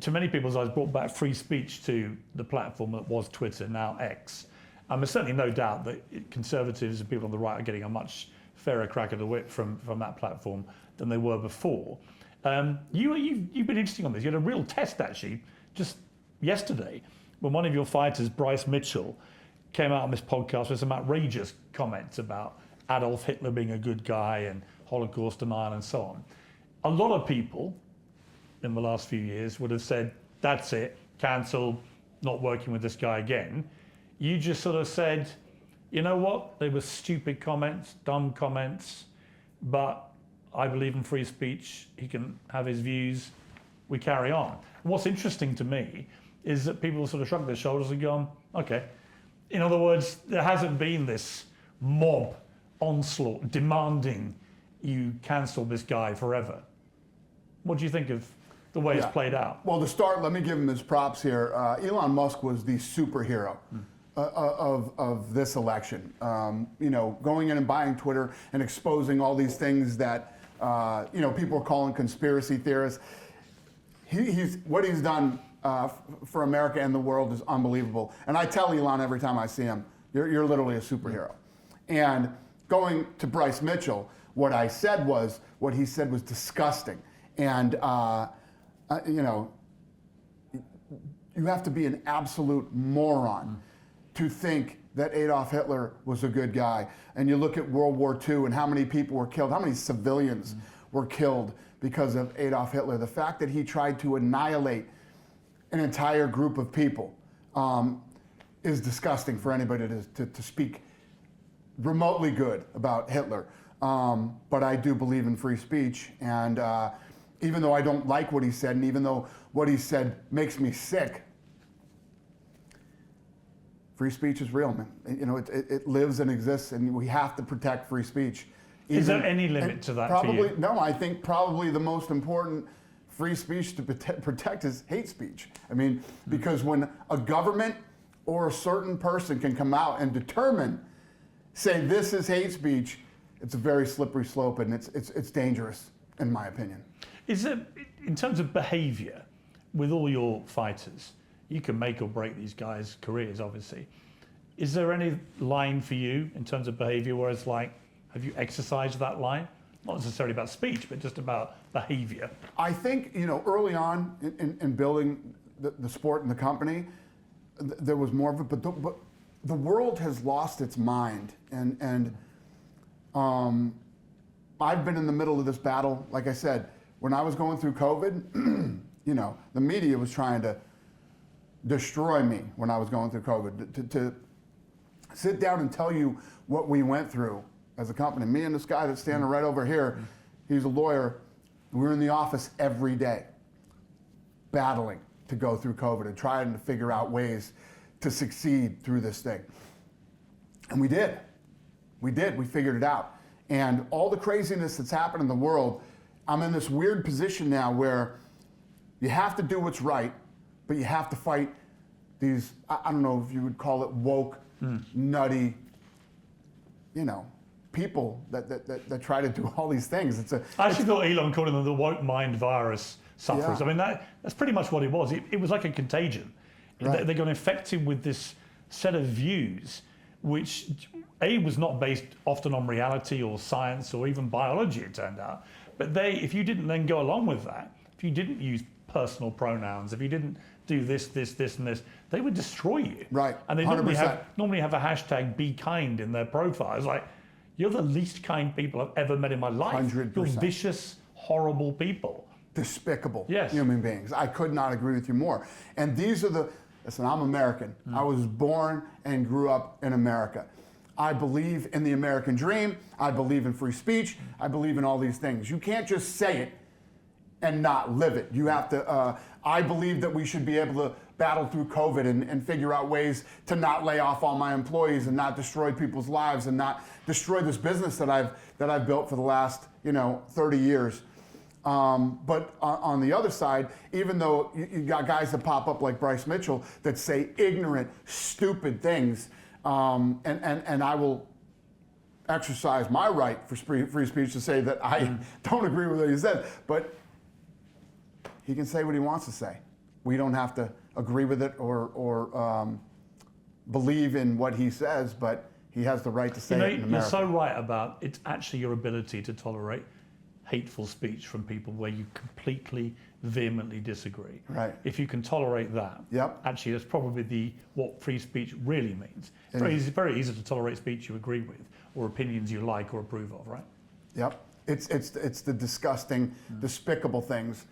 to many people's eyes, brought back free speech to the platform that was Twitter, now X. There's certainly no doubt that conservatives and people on the right are getting a much fairer crack of the whip from that platform than they were before. You've been interesting on this. You had a real test, actually, just yesterday, when one of your fighters, Bryce Mitchell, came out on this podcast with some outrageous comments about Adolf Hitler being a good guy and Holocaust denial and so on. A lot of people in the last few years would have said, that's it, cancel, not working with this guy again. You just sort of said, you know what, they were stupid comments, dumb comments, but I believe in free speech, he can have his views, we carry on. And what's interesting to me is that people sort of shrug their shoulders and gone, okay. In other words, there hasn't been this mob onslaught demanding you cancel this guy forever. What do you think of the way it's played out? Well, to start, let me give him his props here. Elon Musk was the superhero of this election. Going in and buying Twitter and exposing all these things that people are calling conspiracy theorists. What he's done for America and the world is unbelievable. And I tell Elon every time I see him, you're literally a superhero. And going to Bryce Mitchell, what he said was disgusting. And you have to be an absolute moron to think that Adolf Hitler was a good guy. And you look at World War II and how many people were killed, how many civilians were killed because of Adolf Hitler. The fact that he tried to annihilate an entire group of people is disgusting for anybody to speak remotely good about Hitler. But I do believe in free speech, and even though I don't like what he said, and even though what he said makes me sick, free speech is real, man. You know, it lives and exists, and we have to protect free speech. Is there any limit to that? Probably, no, I think probably the most important free speech to protect is hate speech. I mean, because when a government or a certain person can come out and say this is hate speech, it's a very slippery slope, and it's dangerous, in my opinion. Is it, in terms of behavior, with all your fighters, you can make or break these guys' careers, obviously. Is there any line for you in terms of behavior where it's like, have you exercised that line? Not necessarily about speech, but just about behavior. I think, you know, early on in building the sport and the company, there was more of it, but the world has lost its mind. And I've been in the middle of this battle. Like I said, when I was going through COVID, you know, the media was trying to destroy me when I was going through COVID. To sit down and tell you what we went through as a company. Me and this guy that's standing right over here, he's a lawyer. We were in the office every day, battling to go through COVID and trying to figure out ways to succeed through this thing. And we did. We figured it out. And all the craziness that's happened in the world, I'm in this weird position now where you have to do what's right, but you have to fight these, I don't know if you would call it woke, nutty, you know, people that try to do all these things. I actually thought Elon called them the woke mind virus sufferers. Yeah. I mean, that's pretty much what it was. It was like a contagion. Right. They got infected with this set of views, which was not based often on reality or science or even biology, it turned out. But if you didn't then go along with that, if you didn't use personal pronouns, if you didn't do this, and this, they would destroy you. Right. And they 100%. normally have a hashtag be kind in their profile. It's like, you're the least kind people I've ever met in my life. 100%. You're vicious, horrible people. Despicable Yes. human beings. I could not agree with you more. And these are listen, I'm American. I was born and grew up in America. I believe in the American dream. I believe in free speech. I believe in all these things. You can't just say it and not live it. You have to, I believe that we should be able to battle through COVID and figure out ways to not lay off all my employees and not destroy people's lives and not destroy this business that I've built for the last 30 years. But on the other side, even though you got guys that pop up like Bryce Mitchell that say ignorant, stupid things, and I will exercise my right for free speech to say that I don't agree with what he said, but he can say what he wants to say. We don't have to agree with it or believe in what he says, but he has the right to say it in America. You're so right about it's actually your ability to tolerate hateful speech from people where you completely, vehemently disagree. Right. If you can tolerate that, Yep. actually that's probably what free speech really means. It's very easy to tolerate speech you agree with or opinions you like or approve of, right? Yep. It's the disgusting, despicable things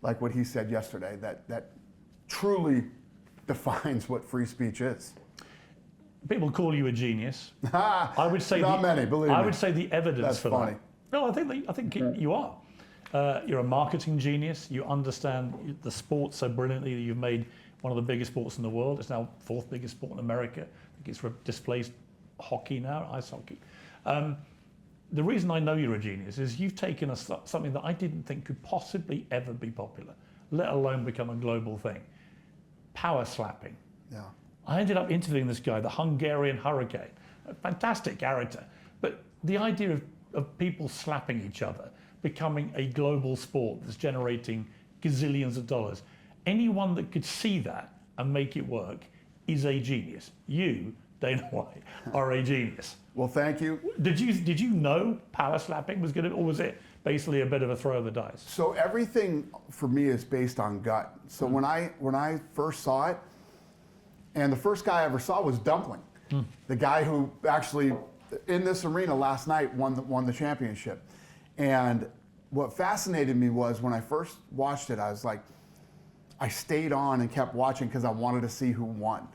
like what he said yesterday that truly defines what free speech is. People call you a genius. I would say not many, believe me. I would say the evidence That's for funny. that. No, I think you are. You're a marketing genius. You understand the sport so brilliantly that you've made one of the biggest sports in the world. It's now fourth biggest sport in America. I think it's displaced hockey now, ice hockey. The reason I know you're a genius is you've taken something that I didn't think could possibly ever be popular, let alone become a global thing. Power slapping. Yeah. I ended up interviewing this guy, the Hungarian Hurricane, a fantastic character. But the idea of people slapping each other, becoming a global sport that's generating gazillions of dollars. Anyone that could see that and make it work is a genius. You, Dana White, are a genius. Well, thank you. Did you know power slapping was going to, or was it basically a bit of a throw of the dice? So everything for me is based on gut. So when I first saw it, and the first guy I ever saw was Dumpling, the guy who actually in this arena last night won the championship. And what fascinated me was when I first watched it, I was like, I stayed on and kept watching because I wanted to see who won.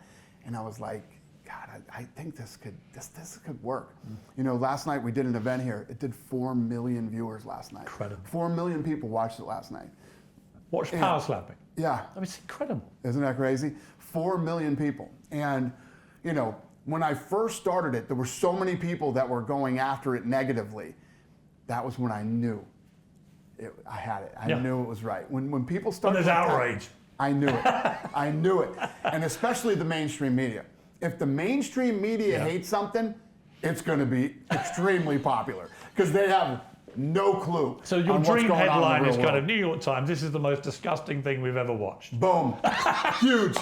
And I was like, God, I think this could work. You know, last night we did an event here. It did 4 million viewers last night. Incredible. 4 million people watched it last night. Watch power slapping. Yeah. I mean, it's incredible. Isn't that crazy? 4 million people. And, you know, when I first started it, there were so many people that were going after it negatively. That was when I knew I had it. I knew it was right. When people started, there's outrage. I knew it. I knew it. And especially the mainstream media. If the mainstream media hates something, it's going to be extremely popular because they have no clue. So your dream headline is kind of New York Times, this is the most disgusting thing we've ever watched. Boom. Huge.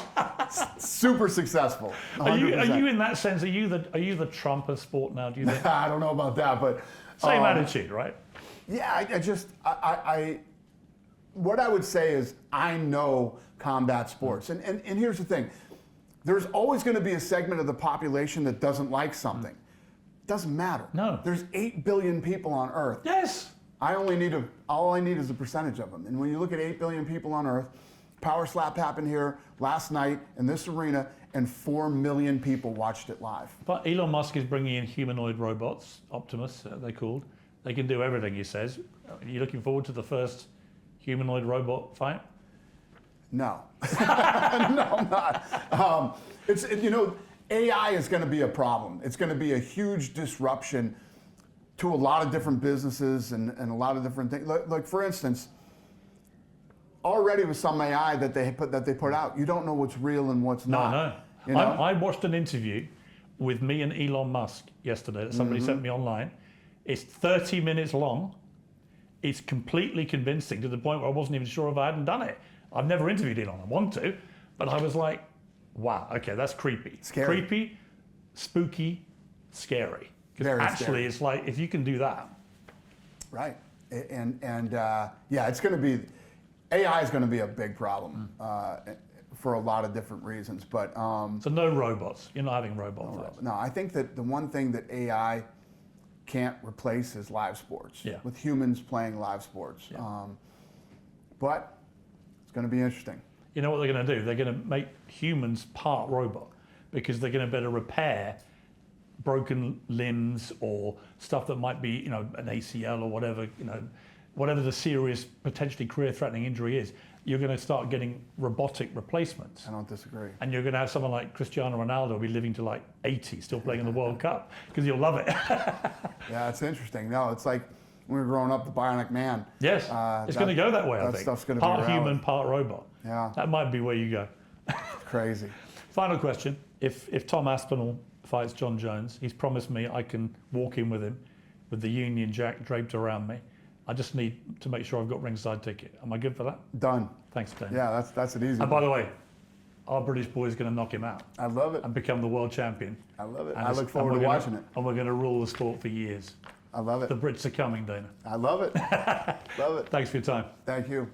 Super successful. 100%. Are you in that sense, are you the Trump of sport now, do you think? I don't know about that, but same attitude, right? Yeah, I what I would say is I know combat sports. And here's the thing. There's always going to be a segment of the population that doesn't like something. Doesn't matter. No. There's 8 billion people on Earth. Yes. All I need is a percentage of them. And when you look at 8 billion people on Earth, power slap happened here last night in this arena, and 4 million people watched it live. But Elon Musk is bringing in humanoid robots, Optimus, they're called. They can do everything, he says. Are you looking forward to the first humanoid robot fight? No. No, I'm not. AI is going to be a problem. It's going to be a huge disruption to a lot of different businesses and a lot of different things. Like for instance, already with some AI that they put out, you don't know what's real and what's not. No. You know? I watched an interview with me and Elon Musk yesterday that somebody sent me online. It's 30 minutes long. It's completely convincing to the point where I wasn't even sure if I hadn't done it. I've never interviewed Elon. I want to, but I was like, wow, okay, that's creepy. Scary. Creepy, spooky, scary. Because actually, scary. it's like, if you can do that. Right. And it's going to be, AI is going to be a big problem for a lot of different reasons. But so no robots. You're not having robot fights. No, I think that the one thing that AI can't replace is live sports. Yeah. With humans playing live sports. Yeah. But it's going to be interesting. You know what they're going to do? They're going to make humans part robot because they're going to better repair broken limbs or stuff that might be, an ACL or whatever, whatever the serious, potentially career-threatening injury is. You're going to start getting robotic replacements. I don't disagree. And you're going to have someone like Cristiano Ronaldo be living to like 80, still playing in the World Cup because you'll love it. Yeah, it's interesting. No, it's like when we were growing up, the Bionic Man. Yes, it's going to go that way, I think. That stuff's going to be part human, part robot. Yeah. That might be where you go. Crazy. Final question. If Tom Aspinall fights John Jones, he's promised me I can walk in with him with the Union Jack draped around me. I just need to make sure I've got ringside ticket. Am I good for that? Done. Thanks, Dan. Yeah, that's an easy And by the way, our British boy is going to knock him out. I love it. And become the world champion. I love it. And I look forward to watching it. And we're going to rule the sport for years. I love it. The Brits are coming, Dana. I love it. Love it. Thanks for your time. Thank you.